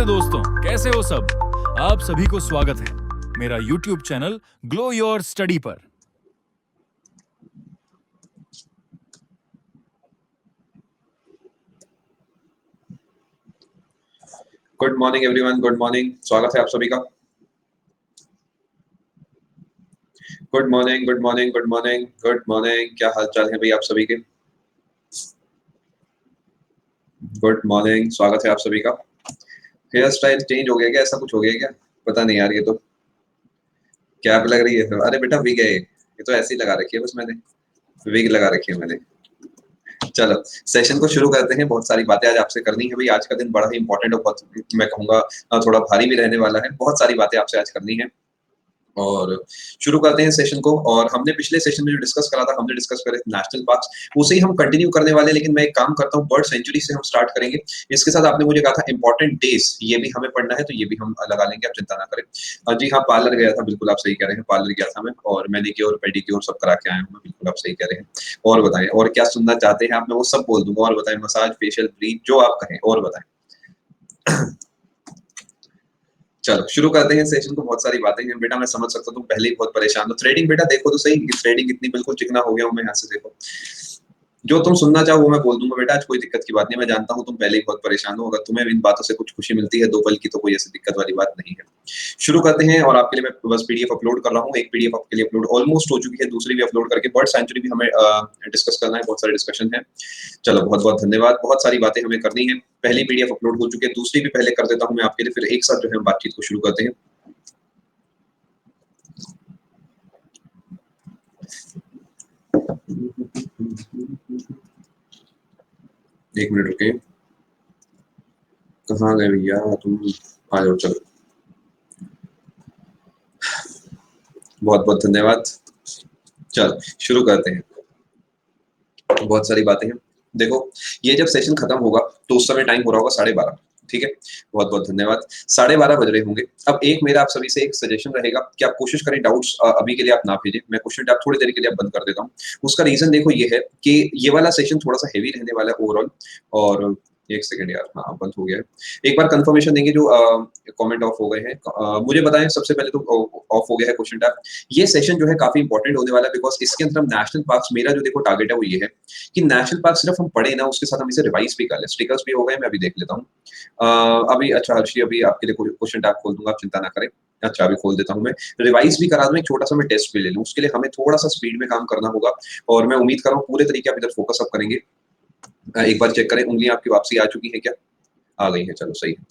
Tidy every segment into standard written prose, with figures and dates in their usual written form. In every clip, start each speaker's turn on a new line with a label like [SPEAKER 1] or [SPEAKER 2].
[SPEAKER 1] नमस्ते दोस्तों, कैसे हो सब। आप सभी को स्वागत है मेरा YouTube channel glow your study पर।
[SPEAKER 2] Good morning everyone, good morning. स्वागत है आप सभी का। Good morning, good morning, good morning, good morning. क्या हाल चाल है भाई आप सभी के? गुड मॉर्निंग, स्वागत है आप सभी का। हेयर स्टाइल चेंज हो गया क्या? ऐसा कुछ हो गया क्या? पता नहीं यार, ये तो कैप लग रही है। अरे बेटा विग है ये तो ऐसी लगा रखी है, बस मैंने विग लगा रखी है मैंने। चलो सेशन को शुरू करते हैं। बहुत सारी बातें आज आपसे करनी है भाई। आज का दिन बड़ा ही इंपॉर्टेंट और बहुत, मैं कहूंगा थोड़ा भारी भी रहने वाला है। बहुत सारी बातें आपसे आज करनी है और शुरू करते हैं सेशन को। और हमने पिछले सेशन में जो डिस्कस करा था, हमने डिस्कस करे नेशनल पार्क्स, उसे ही हम कंटिन्यू करने वाले हैं। लेकिन मैं एक काम करता हूँ, बर्ड सेंचुरी से हम स्टार्ट करेंगे। इसके साथ आपने मुझे कहा था इंपॉर्टेंट डेज, ये भी हमें पढ़ना है, तो ये भी हम लगा लेंगे, आप चिंता ना करें। जी हाँ, पार्लर गया था, बिल्कुल आप सही कह रहे हैं। पार्लर गया था मैं और मैनिक्योर पेडिक्योर सब करा के आया हूँ मैं, बिल्कुल आप सही कह रहे हैं। और बताएं, और क्या सुनना चाहते हैं आप? मैं वो सब बोल दूंगा। और बताएं, मसाज, फेशियल, ब्लीच, जो आप कहें और बताएं। चलो शुरू करते हैं सेशन को। बहुत सारी बातें हैं बेटा, मैं समझ सकता हूँ तुम पहले ही बहुत परेशान हो। थ्रेडिंग बेटा देखो तो सही, थ्रेडिंग इतनी बिल्कुल चिकना हो गया हूँ मैं यहाँ से। देखो जो तुम सुनना चाहो वो मैं बोल दूंगा बेटा, आज कोई दिक्कत की बात नहीं। मैं जानता हूँ तुम पहले ही बहुत परेशान हो। अगर तुम्हें इन बातों से कुछ खुशी मिलती है दो पल की, तो कोई ऐसी दिक्कत वाली बात नहीं है। शुरू करते हैं। और आपके लिए मैं बस पीडीएफ अपलोड कर रहा हूँ। एक पीडीएफ आपके लिए अपलोड ऑलमोस्ट हो चुकी है, दूसरी भी अपलोड करके बर्ड सेंचुरी भी हमें डिस्कस करना है। बहुत सारे डिस्कशन है। चलो बहुत बहुत धन्यवाद। बहुत सारी बातें हमें करनी है। पहली पीडीएफ अपलोड हो चुकी है, दूसरी भी पहले कर देता हूँ मैं आपके लिए, फिर एक साथ जो है हम बातचीत को शुरू करते हैं। एक मिनट रुके, कहाँ गए भैया तुम? आ जाओ चलो। बहुत बहुत धन्यवाद। चलो शुरू करते हैं। बहुत सारी बातें हैं। देखो ये जब सेशन खत्म होगा तो उस समय टाइम हो रहा होगा 12:30। ठीक है, बहुत बहुत धन्यवाद। 12:30 बज रहे होंगे। अब एक मेरा आप सभी से एक सजेशन रहेगा कि आप कोशिश करें डाउट्स अभी के लिए आप ना भेजें। मैं क्वेश्चन टैब थोड़ी देर के लिए आप बंद कर देता हूँ। उसका रीजन देखो ये है कि ये वाला सेशन थोड़ा सा हेवी रहने वाला है ओवरऑल। और एक सेकंड यार, हाँ बंद हो गया है। एक बार कंफर्मेशन देंगे जो कमेंट ऑफ हो गए हैं। मुझे बताएं सबसे पहले तो ऑफ हो गया है क्वेश्चन टैब। ये सेशन जो है काफी इंपॉर्टेंट होने वाला है, बिकॉज इसके अंदर हम नेशनल पार्क्स, मेरा जो देखो टारगेट है वो ये है कि नेशनल पार्क सिर्फ हम पढ़े ना, उसके साथ हम इसे रिवाइज भी कर लें। स्टिकर्स भी हो गए, मैं अभी देख लेता हूँ। अभी अच्छा हर्षी, अभी आपके लिए क्वेश्चन टैब खोल दूंगा, आप चिंता ना करें। अच्छा अभी खोल देता हूँ मैं। रिवाइज भी करा दूं, एक छोटा सा मैं टेस्ट भी ले लूँ। उसके लिए हमें थोड़ा सा स्पीड में काम करना होगा और मैं उम्मीद कर रहा हूँ पूरे तरीके आप इधर फोकस अप करेंगे। एक बार चेक करें, उंगलियां आपकी वापसी आ चुकी है क्या? आ गई है, चलो सही है।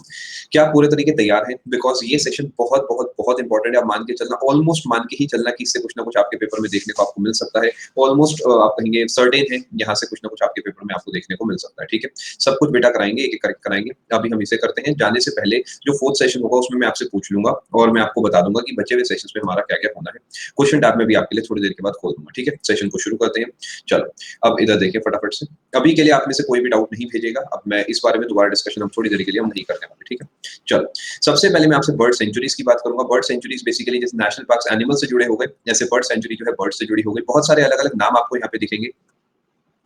[SPEAKER 2] क्या आप पूरे तरीके तैयार हैं? बिकॉज ये सेशन बहुत बहुत बहुत इंपॉर्टेंट है। आप मान के चलना, ऑलमोस्ट मान के ही चलना कि इससे कुछ ना कुछ आपके पेपर में देखने को आपको मिल सकता है। ऑलमोस्ट आप कहेंगे सर्टेन है, यहाँ से कुछ ना कुछ आपके पेपर में आपको देखने को मिल सकता है। ठीक है, सब कुछ बेटा कराएंगे, एक एक करके कराएंगे। अभी हम इसे करते हैं। जाने से पहले जो फोर्थ सेशन होगा उसमें मैं आपसे पूछ लूंगा और मैं आपको बता दूंगा कि बचे हुए सेशन में हमारा क्या क्या होना है। क्वेश्चन टैब में भी आपके लिए थोड़ी देर के बाद खोल दूंगा। ठीक है, सेशन को शुरू करते हैं। चलो अब इधर देखिए फटाफट से। अभी के लिए आप में से कोई भी डाउट नहीं भेजेगा। अब मैं इस बारे में दोबारा डिस्कशन हम थोड़ी देर के लिए हम नहीं करने वाले। ठीक है, चलो सबसे पहले मैं आपसे बर्ड सेंचुरीज की बात करूंगा। बर्ड सेंचुरीज बेसिकली जैसे नेशनल पार्क्स एनिमल से जुड़े हो गए, जैसे बर्ड सेंचुरी जो है बर्ड से जुड़ी हो गई। बहुत सारे अलग अलग नाम आपको यहाँ पे दिखेंगे।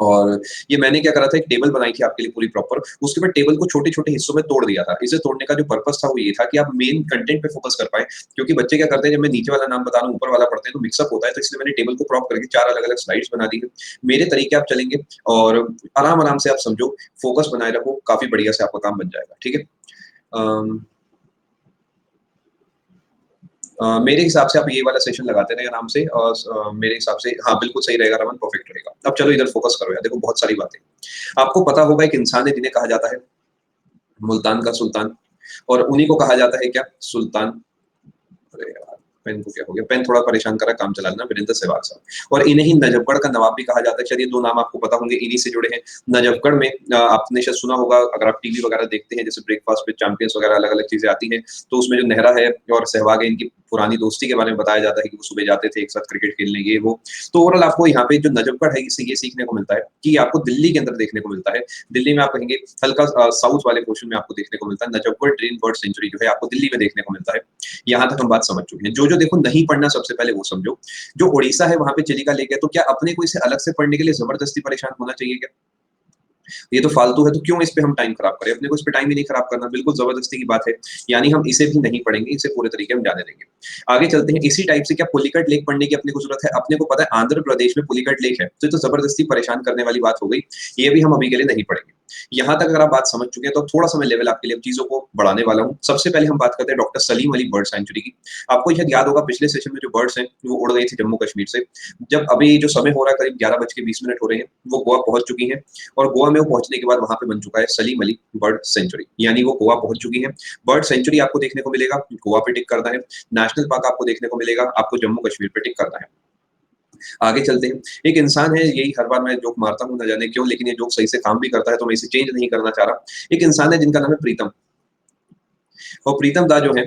[SPEAKER 2] और ये मैंने क्या करा था, एक टेबल बनाई थी आपके लिए पूरी प्रॉपर। उसके बाद टेबल को छोटे छोटे हिस्सों में तोड़ दिया था। इसे तोड़ने का जो पर्पस था वो ये था कि आप मेन कंटेंट पे फोकस कर पाए। क्योंकि बच्चे क्या करते हैं, जब मैं नीचे वाला नाम बता रहा हूँ ऊपर वाला पढ़ते हैं तो मिक्सअप होता है। तो इसलिए मैंने टेबल को क्रॉप करके 4 अलग अलग स्लाइड्स बना दी है। मेरे तरीके आप चलेंगे और आराम आराम से आप समझो, फोकस बनाए रखो, काफी बढ़िया से आपका काम बन जाएगा। ठीक है, मेरे हिसाब से आप ये वाला सेशन लगाते रहे आराम से। और मेरे हिसाब से हाँ बिल्कुल सही रहेगा रमन, परफेक्ट रहेगा। अब चलो इधर फोकस करो यार। देखो बहुत सारी बातें आपको पता होगा, एक इंसान है जिन्हें कहा जाता है मुल्तान का सुल्तान, और उन्हीं को कहा जाता है क्या? सुल्तान। अरे यार पेन को क्या हो गया? पेन थोड़ा परेशान कर रहा है, काम चला लेना। वीरेंद्र सहवाग साहब। और इन्हें ही नजफगढ़ का नवाब भी कहा जाता है। शायद ये दो नाम आपको पता होंगे, इन्हीं से जुड़े हैं। नजफगढ़ में आपने शायद सुना होगा, अगर आप टीवी वगैरह देखते हैं, जैसे ब्रेकफास्ट विद चैंपियंस वगैरह अलग अलग चीजें आती हैं, तो उसमें जो नेहरा है और सहवाग है, इनकी पुरानी दोस्ती के बारे में बताया जाता है कि वो सुबह जाते थे एक साथ क्रिकेट खेलने, ये वो। तो ओवरऑल आपको यहाँ पे जो नजफगढ़ है, इससे ये सीखने को मिलता है कि ये आपको दिल्ली के अंदर देखने को मिलता है। दिल्ली में आप कहेंगे हल्का साउथ वाले पोर्शन में आपको देखने को मिलता है। नजफगढ़ ड्रीम बर्ड सेंचुरी जो है आपको दिल्ली में देखने को मिलता है। यहाँ तक हम बात समझ चुके हैं। जो जो देखो नहीं पढ़ना, सबसे पहले वो समझो। जो उड़ीसा है वहां पे चिलिका लेक है, तो क्या अपने को इसे अलग से पढ़ने के लिए जबरदस्ती परेशान होना चाहिए क्या? ये तो फालतू है, तो क्यों इस पे हम टाइम खराब करें? अपने को इस पे टाइम ही नहीं खराब करना, बिल्कुल जबरदस्ती की बात है। यानी हम इसे भी नहीं पढ़ेंगे, इसे पूरे तरीके हम जाने देंगे। आगे चलते हैं, इसी टाइप से क्या पुलिकट लेक पढ़ने की अपने को जरूरत है? अपने को पता है आंध्र प्रदेश में पुलिकट लेक है, तो ये तो जबरदस्ती परेशान करने वाली बात हो गई। ये भी हम अभी के लिए नहीं पढ़ेंगे। यहाँ तक अगर आप बात समझ चुके हैं, तो थोड़ा सा मैं लेवल आपके लिए चीजों को बढ़ाने वाला हूँ। सबसे पहले हम बात करते हैं doctor Salim Ali bird sanctuary की। आपको शायद याद होगा पिछले सेशन में जो बर्ड्स हैं वो उड़ गई थी जम्मू कश्मीर से। जब अभी जो समय हो रहा है करीब 11:20 हो रहे हैं, वो गोवा पहुंच चुकी हैं। और गोवा में वो पहुंचने के बाद वहां पे बन चुका है सलीम अली बर्ड सेंचुरी, यानी वो गोवा पहुंच चुकी है। बर्ड सेंचुरी आपको देखने को मिलेगा, गोवा पे टिक करना है। नेशनल पार्क आपको देखने को मिलेगा, आपको जम्मू कश्मीर पे टिक करना है। आगे चलते हैं, एक इंसान है, यही हर बार मैं जोक मारता हूँ, न जाने क्यों, लेकिन ये जोक सही से काम भी करता है, तो मैं इसे चेंज नहीं करना चाह रहा। एक इंसान है जिनका नाम है प्रीतम, और प्रीतम दा जो है,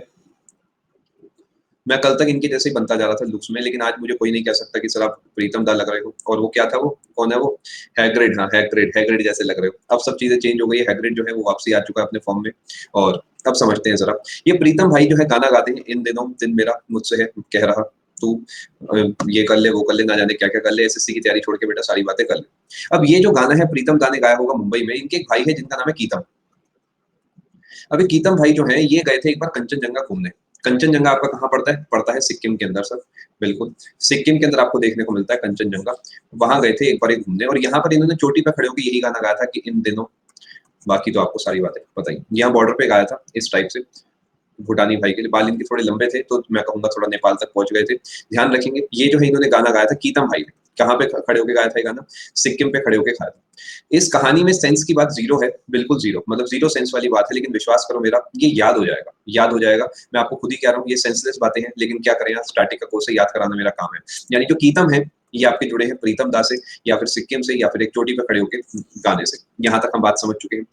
[SPEAKER 2] मैं कल तक इनके जैसे ही बनता जा रहा था लुक्स में, लेकिन आज मुझे कोई नहीं कह सकता कि सर आप प्रीतम दा लग रहे हो। और वो क्या था, वो कौन है, वो हैग्रिड, हाँ हैग्रिड, हैग्रिड जैसे लग रहे हो। अब सब चीजें चेंज हो गई है, हैग्रिड जो है वो वापसी आ चुका है अपने फॉर्म में। और अब समझते हैं जरा, ये प्रीतम भाई जो है गाना गाते हैं, इन दिनों दिन मेरा मुझसे है कह रहा तू ये कर ले वो कर ले, ना जाने क्या क्या कर ले, एसएससी की तैयारी छोड़ के बेटा सारी बातें कर ले। अब ये जो गाना है प्रीतम दा ने गाया होगा मुंबई में, इनके एक भाई है जिनका नाम है कीतम। अभी कीतम भाई जो है ये गए थे एक बार कंचनजंगा घूमने। कंचनजंगा आपका कहाँ पड़ता है? पड़ता है सिक्किम के अंदर सर, बिल्कुल सिक्किम के अंदर आपको देखने को मिलता है कंचनजंगा। वहां गए थे एक बार घूमने, और यहाँ पर इन्होंने चोटी पे खड़े होकर यही गाना गाया था कि इन दिनों, बाकी तो आपको सारी बातें पता ही। यहाँ बॉर्डर पे गाया था इस टाइप से। भूटानी भाई के लिए बाल इनके थोड़े लंबे थे, तो मैं कहूंगा थोड़ा नेपाल तक पहुंच गए थे। ध्यान रखेंगे, ये जो है इन्होंने गाना गाया था कीतम भाई ने, कहाँ पे खड़े होके गाया था ये गाना? सिक्किम पे खड़े होके गाया था। इस कहानी में सेंस की बात जीरो है, बिल्कुल जीरो, मतलब जीरो सेंस वाली बात है, लेकिन विश्वास करो मेरा, ये याद हो जाएगा, याद हो जाएगा। मैं आपको खुद ही कह रहा हूँ, ये सेंसलेस बातें हैं, लेकिन क्या करें, स्टैटिक का कोर्स से याद कराना मेरा काम है। यानी जो कीतम है, ये आपके जुड़े हैं प्रीतम दा से, या फिर सिक्किम से, या फिर एक चोटी पे खड़े होके गाने से। यहाँ तक हम बात समझ चुके हैं।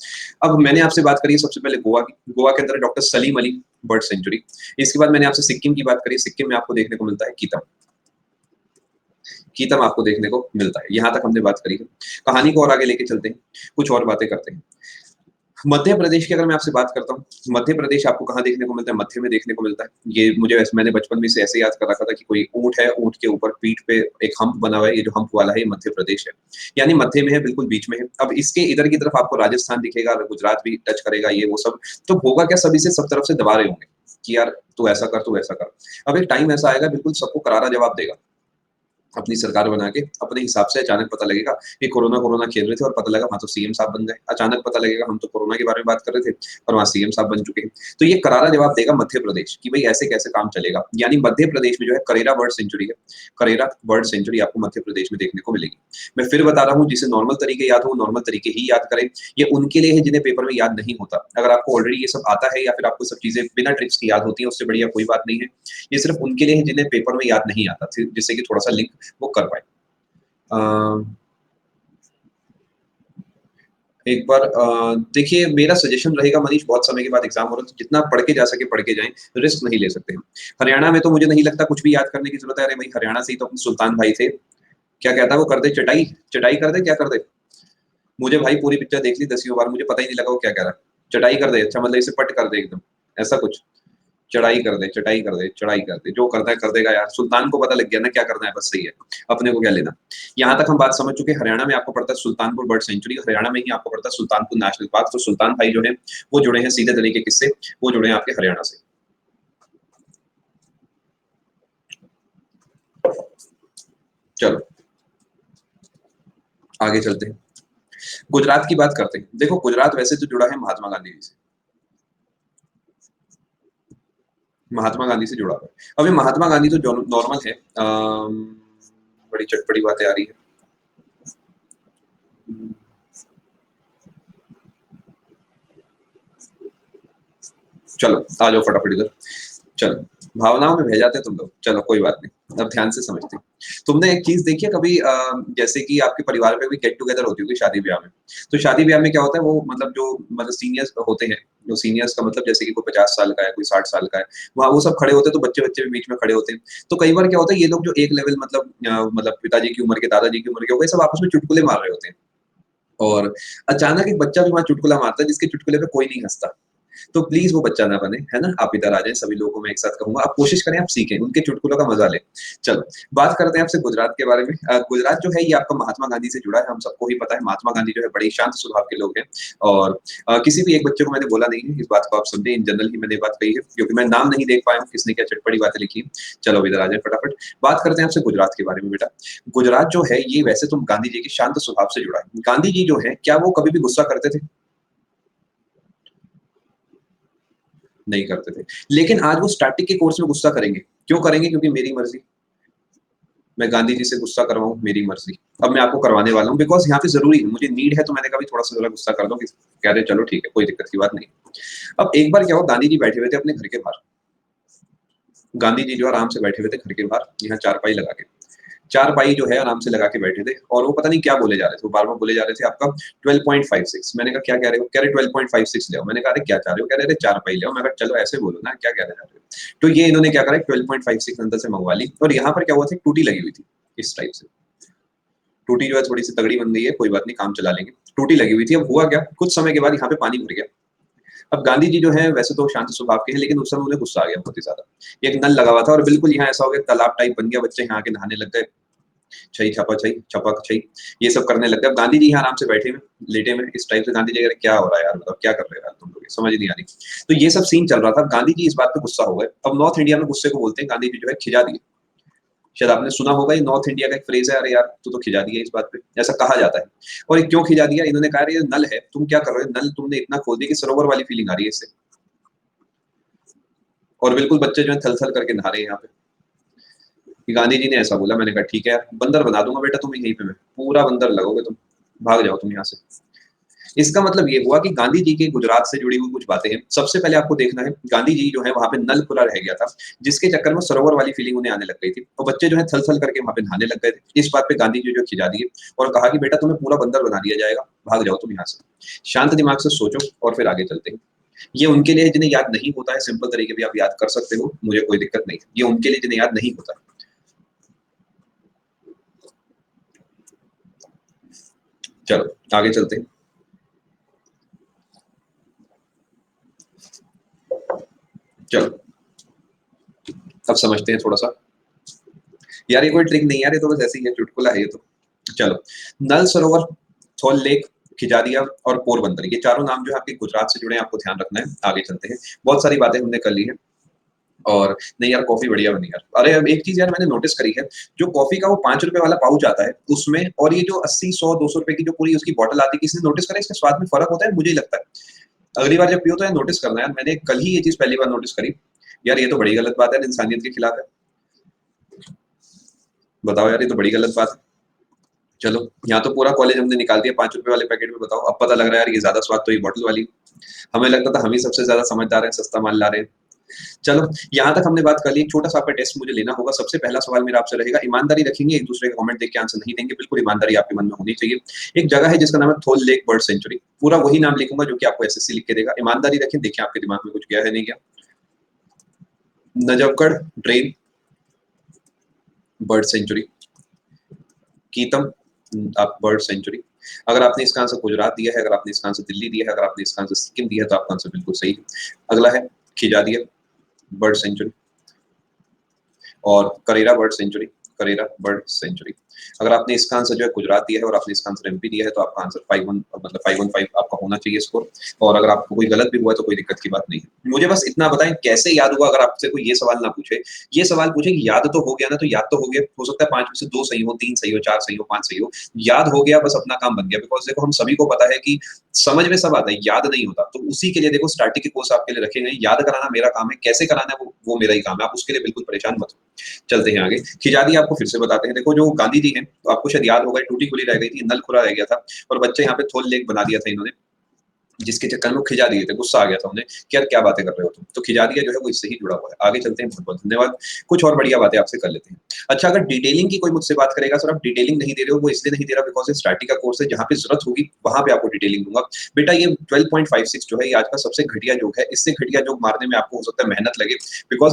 [SPEAKER 2] अब मैंने आपसे बात करी सबसे पहले गोवा की। गोवा के अंदर doctor Salim Ali bird sanctuary. इसके बाद मैंने आपसे सिक्किम की बात करी, सिक्किम में आपको देखने को मिलता है कीतम। कीतम आपको देखने को मिलता है। यहाँ तक हमने बात करी है। कहानी को और आगे लेके चलते हैं, कुछ और बातें करते हैं। मध्य प्रदेश की अगर मैं आपसे बात करता हूँ, मध्य प्रदेश आपको कहाँ देखने को मिलता है? मध्य में देखने को मिलता है। ये मुझे मैंने बचपन में से ऐसे याद कर रखा था कि कोई ऊंट है, ऊंट के ऊपर पीठ पे एक हम्प बना हुआ है, ये जो हम्प वाला है ये मध्य प्रदेश है, यानी मध्य में है, बिल्कुल बीच में है। अब इसके इधर की तरफ आपको राजस्थान दिखेगा, गुजरात भी टच करेगा, ये वो सब। तो होगा क्या, सभी से सब तरफ से दबा रहे होंगे कि यार तू ऐसा कर, तू ऐसा कर। अब एक टाइम ऐसा आएगा, बिल्कुल सबको करारा जवाब देगा अपनी सरकार बना के, अपने हिसाब से। अचानक पता लगेगा कि कोरोना कोरोना खेल रहे थे और पता लगा वहां तो सीएम साहब बन गए। अचानक पता लगेगा हम तो कोरोना के बारे में बात कर रहे थे और वहां सीएम साहब बन चुके हैं। तो ये करारा जवाब देगा मध्य प्रदेश कि भाई ऐसे कैसे काम चलेगा। यानी मध्य प्रदेश में जो है करेरा बर्ड सेंचुरी है, करेरा बर्ड सेंचुरी आपको मध्य प्रदेश में देखने को मिलेगी। मैं फिर बता रहा हूँ, जिसे नॉर्मल तरीके याद हो नॉर्मल तरीके ही याद करें। ये उनके लिए है जिन्हें पेपर में याद नहीं होता। अगर आपको ऑलरेडी ये सब आता है, या फिर आपको सब चीजें बिना ट्रिक्स की याद होती है, उससे बढ़िया कोई बात नहीं है। ये सिर्फ उनके लिए है जिन्हें पेपर में याद नहीं आता, जिससे कि थोड़ा सा लिंक वो कर पाए। एक बार देखिए, मेरा सजेशन रहेगा मनीष, बहुत समय के बाद एग्जाम हो रहा है, तो जितना पढ़ के जा सके पढ़ के जाएं, रिस्क नहीं ले सकते हम। हरियाणा में तो मुझे नहीं लगता कुछ भी याद करने की जरूरत है। अरे भाई हरियाणा से ही तो अपने सुल्तान भाई थे, क्या कहता है वो, कर दे चटाई, चटाई कर दे, क्या कर दे। मुझे भाई पूरी पिक्चर देख ली 10 बार, मुझे पता ही नहीं लगा वो क्या कह रहा है। चटाई कर दे, अच्छा मतलब इसे पट कर दे एकदम, ऐसा कुछ। चढ़ाई कर दे, चटाई कर दे, चढ़ाई कर दे, जो करता है कर देगा यार। सुल्तान को पता लग गया ना क्या करना है, बस सही है, अपने को क्या लेना। यहाँ तक हम बात समझ चुके हैं। हरियाणा में आपको पड़ता है सुल्तानपुर बर्ड सेंचुरी, हरियाणा में ही आपको पड़ता है सुल्तानपुर नेशनल पार्क। तो सुल्तान भाई जो है वो जुड़े हैं सीधे तरीके किससे, वो जुड़े हैं आपके हरियाणा से। चलो आगे चलते हैं, गुजरात की बात करते हैं। देखो गुजरात वैसे तो जुड़ा है महात्मा गांधी जी से, महात्मा गांधी से जुड़ा हुआ है। अभी महात्मा गांधी तो नॉर्मल है। बड़ी चटपटी बातें आ रही है। चलो आ जाओ फटाफट इधर। चलो, भावनाओं में बह जाते तुम लोग, चलो कोई बात नहीं, अब ध्यान से समझते हैं। तुमने एक चीज देखी है कभी, जैसे कि आपके परिवार पे भी गेट टुगेदर होती होगी शादी ब्याह में। तो शादी ब्याह में क्या होता है, वो मतलब जो मतलब सीनियर्स होते हैं, जो सीनियर्स का मतलब जैसे कि कोई 50 साल का है, कोई 60 साल का है, वहाँ वो सब खड़े होते हैं, तो बच्चे बच्चे भी बीच में खड़े होते हैं। तो कई बार क्या होता है, ये लोग जो एक लेवल मतलब मतलब पिताजी की उम्र के, दादाजी की उम्र के हो गए, सब आपस में चुटकुले मार रहे होते हैं। और अचानक एक बच्चा भी वहां चुटकुला मारता है, जिसके चुटकुले पे कोई नहीं हंसता। तो प्लीज वो बच्चा ना बने, है ना। आप इधर आ जाएं, सभी लोगों को मैं एक साथ कहूंगा, आप कोशिश करें, आप सीखें, उनके चुटकुलों का मजा लें। चलो, बात करते हैं आपसे गुजरात के बारे में। गुजरात जो है ये आपका महात्मा गांधी से जुड़ा है, हम सबको ही पता है। महात्मा गांधी जो है बड़े शांत स्वभाव के लोग हैं, और किसी भी एक बच्चे को मैंने बोला नहीं है, इस बात को आप समझे, इन जनरल ही मैंने ये बात कही है, क्योंकि मैं नाम नहीं देख पाया हूँ किसने क्या चटपटी बातें लिखी हैं। चलो अब इधर आ जाए फटाफट। बात करते हैं आपसे गुजरात के बारे में। बेटा, गुजरात जो है ये वैसे तो गांधी जी के शांत स्वभाव से जुड़ा है। गांधी जी जो है, क्या वो कभी भी गुस्सा करते थे? नहीं करते थे। लेकिन आज वो स्टैटिक के कोर्स में गुस्सा करेंगे। क्यों करेंगे? क्योंकि मेरी मर्जी, मैं गांधी जी से गुस्सा करवाऊं, मेरी मर्जी। अब मैं आपको करवाने वाला हूँ, बिकॉज यहाँ पे जरूरी है, मुझे नीड है, तो मैंने कहा भी थोड़ा सा जरा गुस्सा कर दो, कह रहे चलो ठीक है, कोई दिक्कत की बात नहीं। अब एक बार क्या हुआ, गांधी जी बैठे हुए थे अपने घर के बाहर। गांधी जी जो आराम से बैठे हुए थे घर के बाहर, यहाँ चारपाई लगा के, चारपाई जो है आराम से लगा के बैठे थे, और वो पता नहीं क्या बोले जा रहे थे, वो बार बार बोले जा रहे थे आपका 12.56। मैंने कहा क्या कह रहे हो? कह रहे 12.56 ले आओ। मैंने कहा अरे क्या चाह रहे हो? कह रहे चारपाई ले आओ। मैं कहा चलो ऐसे बोलो ना, क्या कहना चाह रहे हो? तो ये इन्होंने क्या करा, 12.56 अंदर से मंगवा ली, और यहाँ पर क्या हुआ था, टूटी लगी हुई थी इस टाइप से। टूटी जो है थोड़ी सी तगड़ी बन गई है, कोई बात नहीं, काम चला लेंगे। टूटी लगी हुई थी। अब हुआ क्या, कुछ समय के बाद यहाँ पे पानी भर गया। अब गांधी जी जो है वैसे तो शांत स्वभाव के हैं, लेकिन उस समय उन्हें गुस्सा आ गया बहुत ही ज्यादा। एक नल लगा हुआ था, और बिल्कुल यहाँ ऐसा हो गया, तालाब टाइप बन गया, बच्चे यहाँ के नहाने लग गए, छई छपा छई छपक छई, ये सब करने लग गए। अब गांधी जी यहाँ आराम से बैठे में, लेटे में, इस टाइप से। गांधी जी कह रहे क्या हो रहा है यार, बताओ क्या कर रहे हो यार तुम लोग, समझ नहीं आ रही। तो ये सब सीन चल रहा था। गांधी जी इस बात पे गुस्सा हो गए। अब नॉर्थ इंडिया में गुस्से को बोलते हैं, गांधी जी जो है खिजा दिए। शायद आपने सुना होगा, ये नॉर्थ इंडिया का एक फ्रेज है, अरे यार तू तो खिजा दिया इस बात पे, ऐसा कहा जाता है। और ये क्यों खिजा दिया? इन्होंने कहा ये नल है, तुम क्या कर रहे हो, नल तुमने इतना खोल दिया कि सरोवर वाली फीलिंग आ रही है इससे, और बिल्कुल बच्चे जो है थल थल करके नहा रहे हैं यहाँ पे। गांधी जी ने ऐसा बोला। मैंने कहा ठीक है यार, बंदर बना दूंगा बेटा तुम्हें यहीं पे, मैं पूरा बंदर लगोगे तुम, भाग जाओ तुम यहाँ से। इसका मतलब ये हुआ कि गांधी जी के गुजरात से जुड़ी हुई कुछ बातें हैं। सबसे पहले आपको देखना है, गांधी जी जो है वहां पे नल खुला रह गया था, जिसके चक्कर में सरोवर वाली फीलिंग उन्हें आने लग गई थी, और बच्चे जो है थल थल करके वहां पे नहाने लग गए थे। इस बात पे गांधी जी जो खिजा दिए, और कहा कि बेटा तुम्हें पूरा बंदर बना दिया जाएगा, भाग जाओ तुम यहाँ से। शांत दिमाग से सोचो और फिर आगे चलते हैं। ये उनके लिए जिन्हें याद नहीं होता है, सिंपल तरीके भी आप याद कर सकते हो, मुझे कोई दिक्कत नहीं है। ये उनके लिए जिन्हें याद नहीं होता। चलो आगे चलते हैं। चलो अब समझते हैं थोड़ा सा। यार ये कोई ट्रिक नहीं यार, ये तो बस ऐसे ही है, चुटकुला है ये तो। चलो, नल सरोवर, थोल लेक, खिजादिया और पोरबंदर, ये चारों नाम जो है आपके गुजरात से जुड़े हैं, आपको ध्यान रखना है। आगे चलते हैं। बहुत सारी बातें हमने कर ली है, और नहीं यार कॉफी बढ़िया बनी यार। अरे अब एक चीज यार मैंने नोटिस करी है, जो कॉफी का वो 5 रुपए वाला पाउच आता है उसमें, और ये जो 80 100 200 रुपए की जो पूरी उसकी बॉटल आती है, किसने नोटिस करा इसके स्वाद में फर्क होता है? मुझे ही लगता है। अगली बार जब पियो तो यार नोटिस करना यार, मैंने कल ही ये चीज पहली बार नोटिस करी। यार ये तो बड़ी गलत बात है, इंसानियत के खिलाफ है। बताओ यार, ये तो बड़ी गलत बात है। चलो, यहाँ तो पूरा कॉलेज हमने निकाल दिया 5 रुपए वाले पैकेट में। बताओ, अब पता लग रहा है यार ये ज्यादा स्वाद तो ये बॉटल वाली। हमें लगता था हम ही सबसे ज्यादा समझदार हैं, सस्ता माल ला रहे हैं। चलो, यहाँ तक हमने बात कर ली। एक छोटा सा आपका टेस्ट मुझे लेना होगा। सबसे पहला सवाल मेरा आपसे रहेगा, ईमानदारी रखेंगे, एक दूसरे का कमेंट देख के आंसर नहीं देंगे, बिल्कुल ईमानदारी आपके मन में होनी चाहिए। एक जगह है जिसका नाम है थोल लेक बर्ड सेंचुरी, पूरा वही नाम लिखूंगा जो कि आपको एसएससी लिख के देगा। ईमानदारी रखें, देखिए आपके दिमाग में कुछ गया है नहीं गया। नजफगढ़ ड्रेन बर्ड सेंचुरी, कीतम आप बर्ड सेंचुरी। अगर आपने इसका आंसर गुजरात दिया है, अगर आपने इसका आंसर दिल्ली दिया है, अगर आपने इसका आंसर सिक्किम दिया है, तो आपका आंसर बिल्कुल सही है। अगला है खिजादिया बर्ड सेंचुरी, और Karera bird sanctuary, Karera bird sanctuary. अगर आपने इसका आंसर जो है गुजरात दिया है और आपने इसका आंसर एमपी दिया है, तो आपका आंसर 5-1 मतलब 515 आपका होना चाहिए स्कोर। और अगर आपको कोई गलत भी हुआ है तो कोई दिक्कत की बात नहीं है। मुझे बस इतना बताएं कैसे याद हुआ। अगर आपसे कोई ये सवाल ना पूछे, ये सवाल पूछे कि याद तो हो गया ना, तो याद तो हो गया, हो सकता है 5 में से 2 सही हो, 3 सही हो, 4 सही हो, 5 सही हो, याद हो गया, बस अपना काम बन गया। बिकॉज देखो हम सभी को पता है कि समझ में सब आता है, याद नहीं होता। तो उसी के लिए देखो स्टार्टिंग के कोर्स आपके लिए रखे गए, याद कराना मेरा काम है, कैसे कराना है वो मेरा ही काम है, आप उसके लिए बिल्कुल परेशान मत हो। चलते हैं आगे। खिजादी आपको फिर से बताते हैं। देखो जो गांधी जी हैं, तो आपको शायद याद होगा, टूटी खुली रह गई थी, नल खुला रह गया था, और बच्चे यहाँ पे थोल लेक बना दिया था इन्होंने, जिसके चक्कर में वो खिजा दिए थे, गुस्सा आ गया था उन्हें कि यार क्या बातें कर रहे हो तुम। तो खिजादिया जो है वो इससे ही जुड़ा हुआ है। आगे चलते हैं, बहुत बहुत धन्यवाद। कुछ और बढ़िया बातें आपसे कर लेते हैं। अच्छा, अगर डिटेलिंग की कोई मुझसे बात करेगा, सर आप डिटेलिंग नहीं दे रहे हो, वो इसलिए नहीं दे रहा बिकॉज ये स्टैटिक का कोर्स है, जहाँ पे जरूरत होगी वहां पे आपको डिटेलिंग दूंगा। बेटा ये 12.56 जो है ये आज का सबसे घटिया जोक है। इससे घटिया जोक मारने में आपको हो सकता है मेहनत लगे, because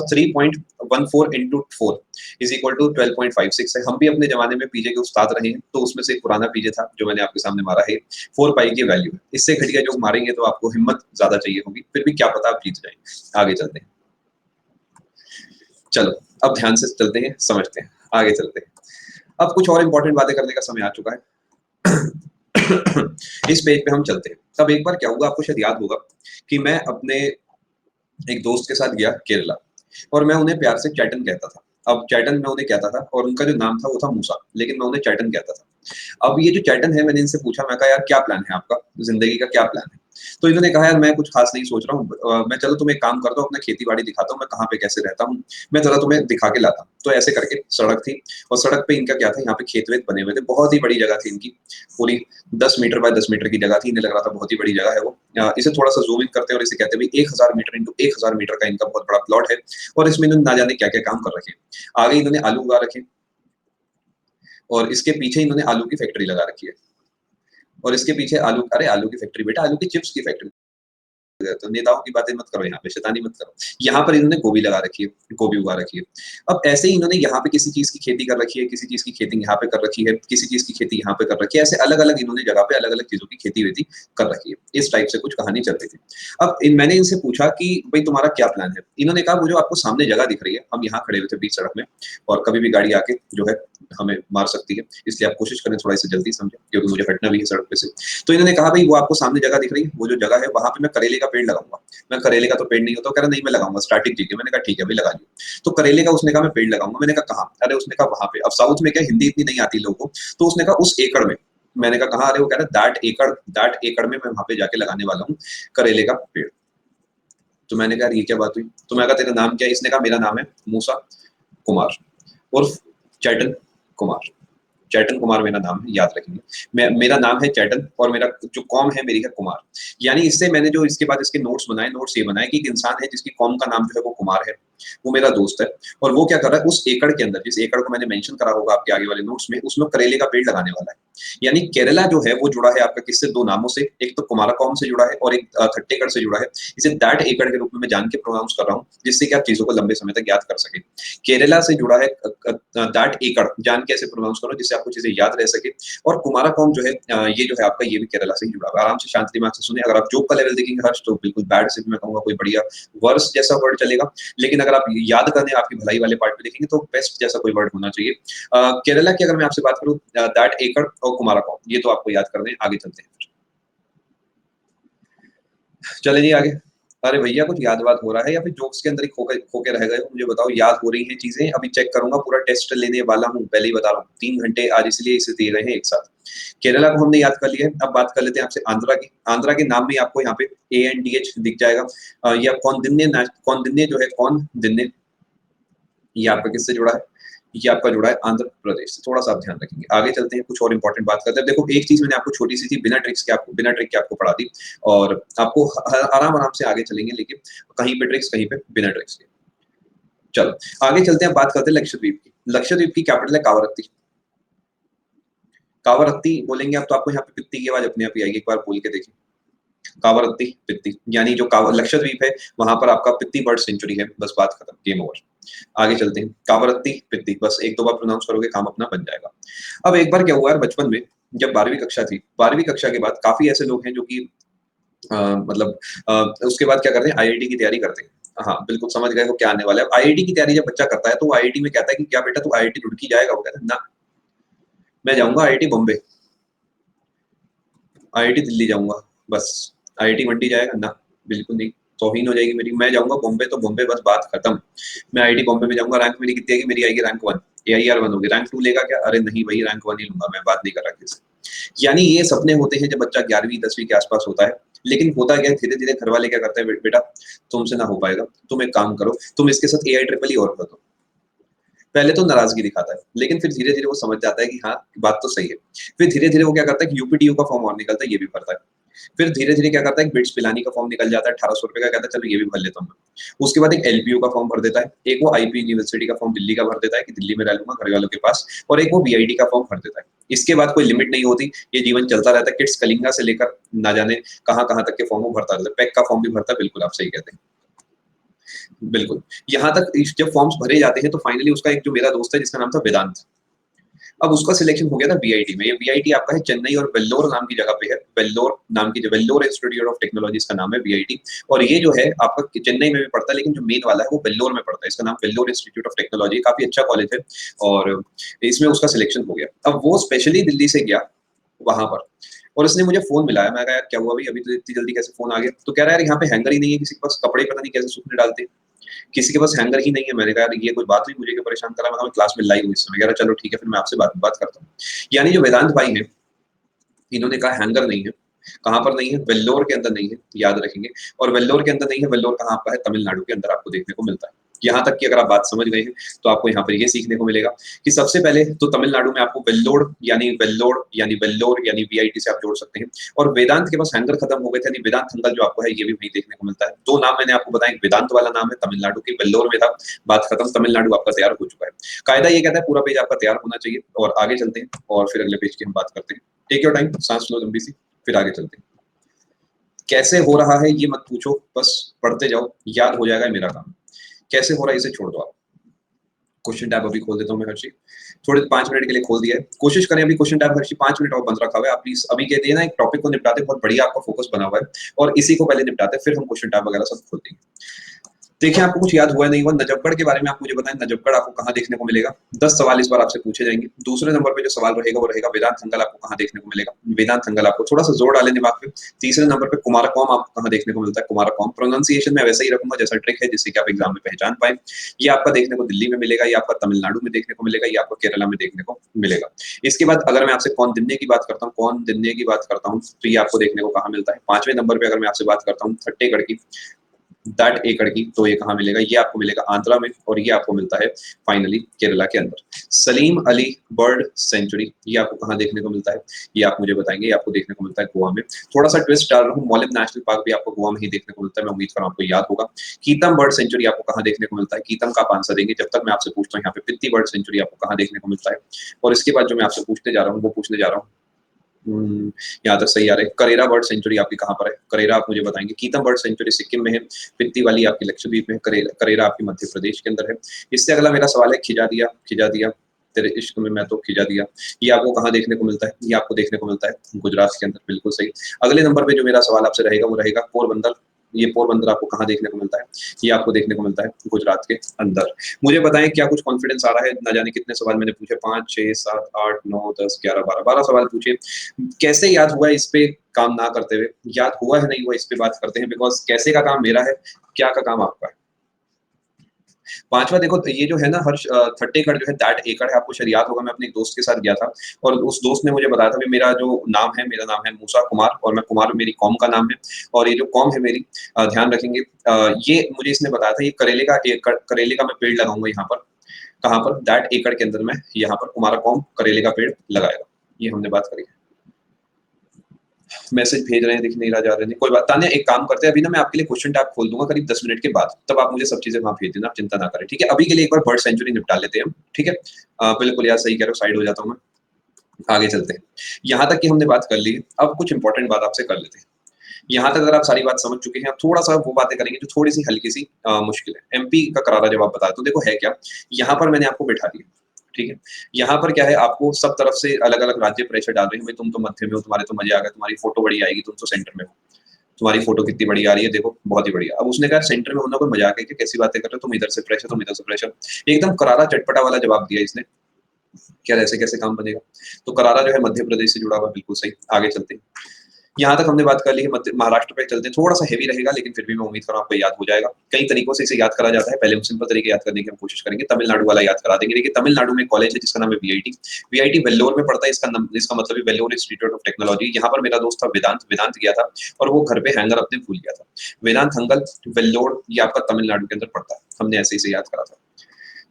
[SPEAKER 2] 14 into 4 is equal to 12.56 है। हम भी अपने जमाने में पीजे के उस्ताद रहे हैं, तो उसमें से एक पुराना पीजे था जो मैंने आपके सामने मारा है, 4 पाई की वैल्यू है। इससे घटिया जो मारेंगे तो आपको हिम्मत ज्यादा चाहिए होगी, फिर भी क्या पता आप जीत जाएं। आगे चलते हैं, चलो अब ध्यान से चलते हैं, समझते हैं, आगे चलते हैं। अब कुछ और इंपॉर्टेंट बातें करने का समय आ चुका है। इस पेज पे हम चलते हैं। तब एक बार क्या हुआ, आपको शायद याद होगा कि मैं अपने एक दोस्त के साथ गया केरला, और मैं उन्हें प्यार से चैटन कहता था। अब चैटन मैं उन्हें कहता था, और उनका जो नाम था वो था मूसा, लेकिन मैं उन्हें चैटन कहता था। अब ये जो चैटन है, मैंने इनसे पूछा, मैं कहा यार क्या प्लान है आपका, जिंदगी का क्या प्लान है? तो इन्होंने कहा यार मैं कुछ खास नहीं सोच रहा हूँ, मैं चलो तुम्हें एक काम करता हूँ, अपना खेती बाड़ी दिखाता हूँ, मैं कहाँ पे कैसे रहता हूँ, मैं जरा तुम्हें दिखा के लाता हूँ। तो ऐसे करके सड़क थी, और सड़क पे इनका क्या था, यहाँ पे खेत वेत बने हुए थे, बहुत ही बड़ी जगह थी इनकी, पूरी 10 मीटर बाय 10 मीटर की जगह थी। इन्हें लग रहा था बहुत ही बड़ी जगह है वो। इसे थोड़ा सा जूम इन करते हैं और इसे कहते हैं 1000 मीटर इंटू 1000 मीटर का इनका बहुत बड़ा प्लॉट है, और इसमें इन्होंने ना जाने क्या क्या काम कर रखे हैं। आगे इन्होंने आलू उगा रखे, और इसके पीछे इन्होंने आलू की फैक्ट्री लगा रखी है, और इसके पीछे आलू, अरे आलू की फैक्ट्री बेटा, आलू की चिप्स की फैक्ट्री। तो नेताओं की बातें मत करो, यहाँ पे शैतानी मत करो। यहाँ पर इन्होंने गोभी लगा रखी है, गोभी उगा रखी है। अब ऐसे ही इन्होंने यहाँ पे किसी चीज की खेती कर रखी है, किसी चीज की खेती यहाँ पे कर रखी है, किसी चीज की खेती यहाँ पे कर रखी है, ऐसे अलग अलग इन्होंने जगह पे अलग अलग चीजों की खेती वेती कर रखी है। इस टाइप से कुछ कहानी चल रही थी। अब मैंने इनसे पूछा कि भाई तुम्हारा क्या प्लान है? इन्होंने कहा वो जो आपको सामने जगह दिख रही है, हम यहाँ खड़े हुए थे बीच सड़क में, और कभी भी गाड़ी आके जो है हमें मार सकती है, इसलिए आप कोशिश करें थोड़ा इसे जल्दी समझें, क्योंकि मुझे हटना भी है सड़क पे से। तो इन्होंने कहा भाई वो आपको सामने जगह दिख रही है, वो जो जगह है वहां पे मैं करेले का पेड़ लगाऊंगा। मैं करेले का तो पेड़ नहीं होता, कह रहा नहीं मैं लगाऊंगा, स्टार्टिंग ठीक है। मैंने कहा ठीक है भाई लगा लियो। तो करेले का उसने कहा मैं पेड़ लगाऊंगा। मैंने कहा कहाँ? अरे उसने कहा वहां पे। अब साउथ में क्या हिंदी इतनी नहीं आती लोगों को, तो उसने कहा उस एकड़ में। मैंने कहा कहाँ? अरे वो कह रहा दैट एकड़ में मैं वहां पे जाके लगाने वाला हूँ करेले का पेड़। तो मैंने कहा ये क्या बात हुई? तो मैं कहा तेरा नाम क्या है? इसने कहा मेरा नाम है मूसा कुमार उर्फ चैटन कुमार। चैतन कुमार मेरा नाम है, याद रखेंगे। मेरा नाम है चैतन, और मेरा जो कॉम है मेरी है कुमार। यानी इससे मैंने जो इसके बाद इसके नोट्स ये बनाए कि एक इंसान है जिसकी कॉम का नाम जो है वो कुमार है, वो मेरा दोस्त है, और वो क्या कर रहा है उस एकड़ के अंदर, जिस एकड़ को मैंने मेंशन करा होगा आपके आगे वाले नोट्स में, उसमें करेले का पेड़ लगाने वाला है। यानी केरला जो है वो जुड़ा है आपका किससे? दो नामों से, एक तो कुमारा कॉम से जुड़ा है और एक थट्टेकड़ से जुड़ा है। इसे दैट एकड़ के रूप में मैं जान के प्रोनाउंस कर रहा हूँ, जिससे कि आप चीजों को लंबे समय तक याद कर सके। केरला से जुड़ा है दैट एकड़, जान के ऐसे प्रोनाउंस करो जिससे आपको चीजें याद रह सके। और कुमारा कॉम जो है ये जो है आपका, ये भी केरला से ही जुड़ा हुआ है। आराम से शांत दिमाग से सुने। अगर आप जोक का लेवल देखेंगे हर्ष, तो बिल्कुल बैड से भी मैं कहूंगा कोई बढ़िया वर्स जैसा वर्ड चलेगा, लेकिन अगर आप याद करने आपकी भलाई वाले पार्ट में देखेंगे तो बेस्ट जैसा कोई वर्ड होना चाहिए। केरला की अगर मैं आपसे बात करूं, दैट एकड़ और कुमारा कॉम, ये तो आपको याद करने। आगे चलते हैं, चले जी आगे। अरे भैया कुछ याद बात हो रहा है या फिर जोक्स के अंदर ही खोके रह गए हो? मुझे बताओ, याद हो रही हैं चीजें? अभी चेक करूंगा, पूरा टेस्ट लेने वाला हूँ, पहले ही बता रहा हूँ। 3 घंटे आज इसलिए इसे दिए गए हैं एक साथ। केरला को हमने याद कर लिया है। अब बात कर लेते हैं आपसे आंध्रा की। आंध्रा के नाम में आपको यहाँ पे ANDH दिख जाएगा। ये आप कौंडिन्य जो है, कौंडिन्य, ये आपका किससे जुड़ा है? ये आपका जुड़ा है आंध्र प्रदेश से। थोड़ा सा आप ध्यान रखेंगे। आगे चलते हैं, कुछ और इंपॉर्टेंट बात करते हैं। देखो एक चीज मैंने आपको छोटी सी थी, बिना ट्रिक के आपको पढ़ा दी, और आपको आराम आराम से आगे चलेंगे, लेकिन कहीं पे ट्रिक्स, कहीं पे बिना ट्रिक्स के। चलो आगे चलते हैं, बात करते हैं लक्षद्वीप की। लक्षद्वीप की कैपिटल है कावरत्ती। कावरत्ती बोलेंगे आप तो आपको यहाँ पे पित्ती की आवाज अपने आप ही आएगी। एक बार बोल के देखिए, कावरत्ती पित्ती, यानी जो लक्षद्वीप है वहां पर आपका पित्ती बर्ड सेंचुरी है। बस बात खत्म, गेम ओवर। आगे चलते हैं, कावरत्ती पित्ती, बस एक दो बार प्रोनाउंस करोगे काम अपना बन जाएगा। अब एक बार क्या हुआ यार, बचपन में जब 12वीं कक्षा थी, 12वीं कक्षा के बाद काफी ऐसे लोग हैं जो कि मतलब उसके बाद क्या करते हैं, IIT की तैयारी करते हैं। हाँ बिल्कुल समझ गए हो क्या आने वाला है। IIT की तैयारी जब बच्चा करता है तो वो IIT में कहता है कि क्या बेटा तू IIT रुड़की जाएगा? वो कहता है ना, मैं जाऊंगा IIT बॉम्बे, IIT दिल्ली जाऊंगा। बस IIT मंडी जाएगा ना, बिल्कुल नहीं, तौहीन हो जाएगी मेरी। मैं जाऊंगा बॉम्बे तो बॉम्बे, बस बात खत्म। मैं IIT बॉम्बे में जाऊंगा, रैंक मेरी कितनी आएगी? मेरी आएगी रैंक 1, AIR 1 होगी। रैंक 2 लेगा क्या? अरे नहीं भाई, रैंक 1 ही लूंगा मैं, बात नहीं कर रहा किसी। यानी ये सपने होते हैं जब बच्चा 11वीं 10वीं के आसपास होता है। लेकिन होता क्या है, धीरे धीरे घर वाले क्या करते हैं, बेटा तुमसे ना हो पाएगा, तुम एक काम करो, तुम इसके साथ AI और कर दो। पहले तो नाराजगी दिखाता है, लेकिन फिर धीरे धीरे वो समझ जाता है कि हाँ बात तो सही है। फिर धीरे धीरे वो क्या करता है कि UPTU का फॉर्म और निकलता है, ये भी भरता है। फिर धीरे धीरे क्या करता है, बिट्स पिलानी का फॉर्म निकल जाता है, 1800 रुपए का, कहता है चलो ये भी भर लेता हूँ मैं। उसके बाद एक LPU का फॉर्म भर देता है, एक वो IP यूनिवर्सिटी का फॉर्म दिल्ली का भर देता है कि दिल्ली में रह लूंगा घर वालों के पास, और एक वो VIT का फॉर्म भर देता है। इसके बाद कोई लिमिट नहीं होती, ये जीवन चलता रहता है। किड्स कलिंगा से लेकर ना जाने कहाँ कहाँ तक के फॉर्म वो भरता रहता है। पैक का फॉर्म भी भरता है, बिल्कुल आप सही कहते हैं। बिल्कुल। यहाँ तक जब फॉर्म्स भरे जाते हैं तो फाइनली उसका एक जो मेरा दोस्त है जिसका नाम था वेदांत, अब उसका सिलेक्शन हो गया था वीआईटी में। ये वीआईटी आपका है चेन्नई और वेल्लोर नाम की जगह पे है। वेल्लोर नाम की, जो वेल्लोर इंस्टीट्यूट ऑफ टेक्नोलॉजी इसका नाम है वीआईटी। और ये जो है आपका चेन्नई में भी पड़ता है, लेकिन जो मेन वाला है वो वेल्लोर में पड़ता है। इसका नाम वेल्लोर इंस्टीट्यूट ऑफ टेक्नोलॉजी, काफी अच्छा कॉलेज है और इसमें उसका सिलेक्शन हो गया। अब वो स्पेशली दिल्ली से गया वहां पर और उसने मुझे फोन मिलाया। मैं कहा यार क्या हुआ भाई, अभी तो इतनी जल्दी कैसे फोन आ गया? तो कह रहा है यार यहाँ पे हैंगर ही नहीं है, किसी के पास कपड़े पता नहीं कैसे सूखने डालते, किसी के पास हैंगर ही नहीं है। मैंने कहा यार ये कोई बात हुई, मुझे क्यों परेशान करा? मैं कहा मैं क्लास में लाइव हूँ इस समय। कह रहा चलो ठीक है, फिर मैं आपसे बात करता हूँ। यानी जो वेदांत भाई है, इन्होंने कहा हैंगर नहीं है। कहाँ पर नहीं है? वेल्लोर के अंदर नहीं है, याद रखेंगे। और वेल्लोर के अंदर नहीं है, वेल्लोर कहाँ आपका है? तमिलनाडु के अंदर आपको देखने को मिलता है। यहाँ तक कि अगर आप बात समझ गए हैं तो आपको यहाँ पर ये सीखने को मिलेगा कि सबसे पहले तो तमिलनाडु में आपको वेल्लोर यानी वीआईटी से आप जोड़ सकते हैं। और वेदांत के पास हैंगर खत्म हो गए थे, यानी वेदांत हंगल जो आपको है ये भी वहीं देखने को मिलता है। दो नाम मैंने आपको बताया, वेदांत वाला नाम है तमिलनाडु के, वेल्लोर में था, बात खत्म, तमिलनाडु आपका तैयार हो चुका है। कायदा ये कहता है पूरा पेज आपका तैयार होना चाहिए। और आगे चलते हैं और फिर अगले पेज की हम बात करते हैं। टेक योर टाइम, सांस लो लंबी सी, फिर आगे चलते हैं। कैसे हो रहा है ये मत पूछो, बस पढ़ते जाओ, याद हो जाएगा मेरा काम। कैसे हो रहा है इसे छोड़ दो आप। क्वेश्चन टैब अभी खोल देता हूँ मैं हर्षी, थोड़े 5 मिनट के लिए खोल दिया है। कोशिश करें अभी क्वेश्चन टैब हर्षी 5 मिनट और बंद रखा हुआ है। आप प्लीज अभी कह दिए ना, एक टॉपिक को निपटाते, बहुत बढ़िया आपका फोकस बना हुआ है और इसी को पहले निपटाते, फिर हम क्वेश्चन टैब वगैरह सब खोल देंगे। देखिए आपको कुछ याद हुआ नहीं हुआ, नजफगढ़ के बारे में आप मुझे बताएं, नजफगढ़ आपको कहाँ देखने को मिलेगा? 10 सवाल इस बार आपसे पूछे जाएंगे। दूसरे नंबर पे जो सवाल रहेगा वो रहेगा वेदांत हंगल आपको कहाँ देखने को मिलेगा? वेदांत हंगल आपको थोड़ा सा जोर डाले दिमाग पे। तीसरे नंबर पे कुमारकॉम आपको कहाँ देखने को मिलता है? कुमारकॉम प्रोनाउंसिएशन में वैसा ही रखूंगा जैसा ट्रिक है, जिससे कि आप एग्जाम में पहचान पाए। ये आपका देखने को दिल्ली में मिलेगा, ये आपका तमिलनाडु में देखने को मिलेगा, ये आपको केरला में देखने को मिलेगा। इसके बाद अगर मैं आपसे कौन दिन्ने की बात करता हूँ, कौन दिन्ने की बात करता हूँ, तो ये आपको देखने को कहाँ मिलता है? 5वें नंबर पे अगर मैं आपसे बात करता हूँ थट्टेगढ़ की, दैट एकड़ की, तो ये कहाँ मिलेगा? ये आपको मिलेगा आंध्रा में और ये आपको मिलता है फाइनली केरला के अंदर। सलीम अली बर्ड सेंचुरी, ये आपको कहाँ देखने को मिलता है? ये आप मुझे बताएंगे। ये आपको देखने को मिलता है गोवा में। थोड़ा सा ट्विस्ट डाल रहा हूँ, मोलिब नेशनल पार्क भी आपको गोवा में ही देखने को मिलता है। मैं उम्मीद कर रहा हूँ आपको याद होगा। कीतम बर्ड सेंचुरी आपको कहाँ देखने को मिलता है? कीतम का आप आंसर देंगे जब तक मैं आपसे पूछता हूँ यहाँ पे पित्ती बर्ड सेंचुरी आपको कहाँ देखने को मिलता है। और इसके बाद जो मैं आपसे पूछने जा रहा हूँ वो पूछने जा रहा हूँ, यहाँ तक सही आ रहा है। करेरा बर्ड सेंचुरी आपकी कहाँ पर है? करेरा आप मुझे बताएंगे। कीतम बर्ड सेंचुरी सिक्किम में है, पित्ती वाली आपकी लक्षद्वीप में, करेरा आपकी मध्य प्रदेश के अंदर है। इससे अगला मेरा सवाल है खिजा दिया, खिजा दिया तेरे इश्क में मैं तो खिजा दिया, ये आपको कहाँ देखने को मिलता है? ये आपको देखने को मिलता है गुजरात के अंदर, बिल्कुल सही। अगले नंबर पे जो मेरा सवाल आपसे रहेगा वो रहेगा पोरबंदर। ये पोरबंदर आपको कहाँ देखने को मिलता है? ये आपको देखने को मिलता है गुजरात के अंदर। मुझे बताएं क्या कुछ कॉन्फिडेंस आ रहा है? ना जाने कितने सवाल मैंने पूछे, 5 6 7 8 9 10 11 12 सवाल पूछे। कैसे याद हुआ है इस पे काम ना करते हुए? याद हुआ है नहीं हुआ इस पे बात करते हैं, बिकॉज कैसे का काम मेरा है, क्या का काम आपका है। 5वां देखो, ये जो है ना हर्ष, थट्टेगढ़ जो है दैट एकड़ है, आपको शायद याद होगा। मैं अपने एक दोस्त के साथ गया था और उस दोस्त ने मुझे बताया था कि मेरा जो नाम है, मेरा नाम है मूसा कुमार और मैं कुमार मेरी कौम का नाम है। और ये जो कौम है मेरी, ध्यान रखेंगे, ये मुझे इसने बताया था, ये करेले का मैं पेड़ लगाऊंगा यहाँ पर। कहाँ पर? दैट एकड़ के अंदर मैं यहाँ पर कुमारा कौम करेले का पेड़ लगाएगा। ये हमने बात करी। मैसेज भेज रहे हैं, दिख नहीं रहा, जा रहे हैं, कोई बात। तान्या एक काम करते हैं, अभी ना मैं आपके लिए क्वेश्चन टैब खोल दूंगा करीब 10 मिनट के बाद, तब आप मुझे सब चीजें वहां भेज देना, आप चिंता ना करें, ठीक है? अभी के लिए एक बार बर्ड सेंचुरी निपटा लेते हैं हम, ठीक है? बिल्कुल यार, सही कह रहे हो, साइड हो जाता हूँ मैं। आगे चलते हैं। यहाँ तक की हमने बात कर ली, अब कुछ इंपॉर्टेंट बात आपसे कर लेते हैं। यहाँ तक अगर आप सारी बात समझ चुके हैं, अब थोड़ा सा वो बातें करेंगे जो थोड़ी सी हल्की सी मुश्किल है। एमपी का करारा जवाब बता दो। देखो है क्या, यहाँ पर मैंने आपको बैठा दिया, ठीक है? यहाँ पर क्या है, आपको सब तरफ से अलग अलग राज्य प्रेशर डाल रहे हैं, भाई तुम तो मध्य में हो, तुम्हारे तो मजे आ गए, तुम्हारी फोटो बड़ी आएगी, तुम तो सेंटर में हो, तुम्हारी फोटो कितनी बड़ी आ रही है, देखो बहुत ही बढ़िया। अब उसने कहा सेंटर में होना कोई मजाक है कि कैसी बातें कर रहे हो, तुम इधर से प्रेशर, तुम इधर से प्रेशर। एकदम करारा चटपटा वाला जवाब दिया इसने। क्या ऐसे कैसे काम बनेगा? तो करारा जो है मध्य प्रदेश से जुड़ा हुआ, बिल्कुल सही। आगे चलते हैं। यहाँ तक हमने बात कर ली है। महाराष्ट्र पे चलते हैं, थोड़ा सा हेवी रहेगा लेकिन फिर भी मैं उम्मीद कर रहा हूँ आपको याद हो जाएगा। कई तरीकों से इसे याद करा जाता है, पहले हम सिंपल तरीके याद करने की हम कोशिश करेंगे, तमिलनाडु वाला याद करा देंगे। देखिए तमिलनाडु में कॉलेज है जिसका नाम है वीआईटी। वीआईटी वेल्लोर में पड़ता है, इसका मतलब है वेल्लोर इंस्टीट्यूट ऑफ टेक्नोलॉजी। यहाँ पर मेरा दोस्त था वेदांत, वेदांत गया था और वो घर पे हैंगर अपने भूल गया था। वेदांत हंगल वेल्लोर, ये आपका तमिलनाडु के अंदर पड़ता है, हमने ऐसे ही से याद करा था।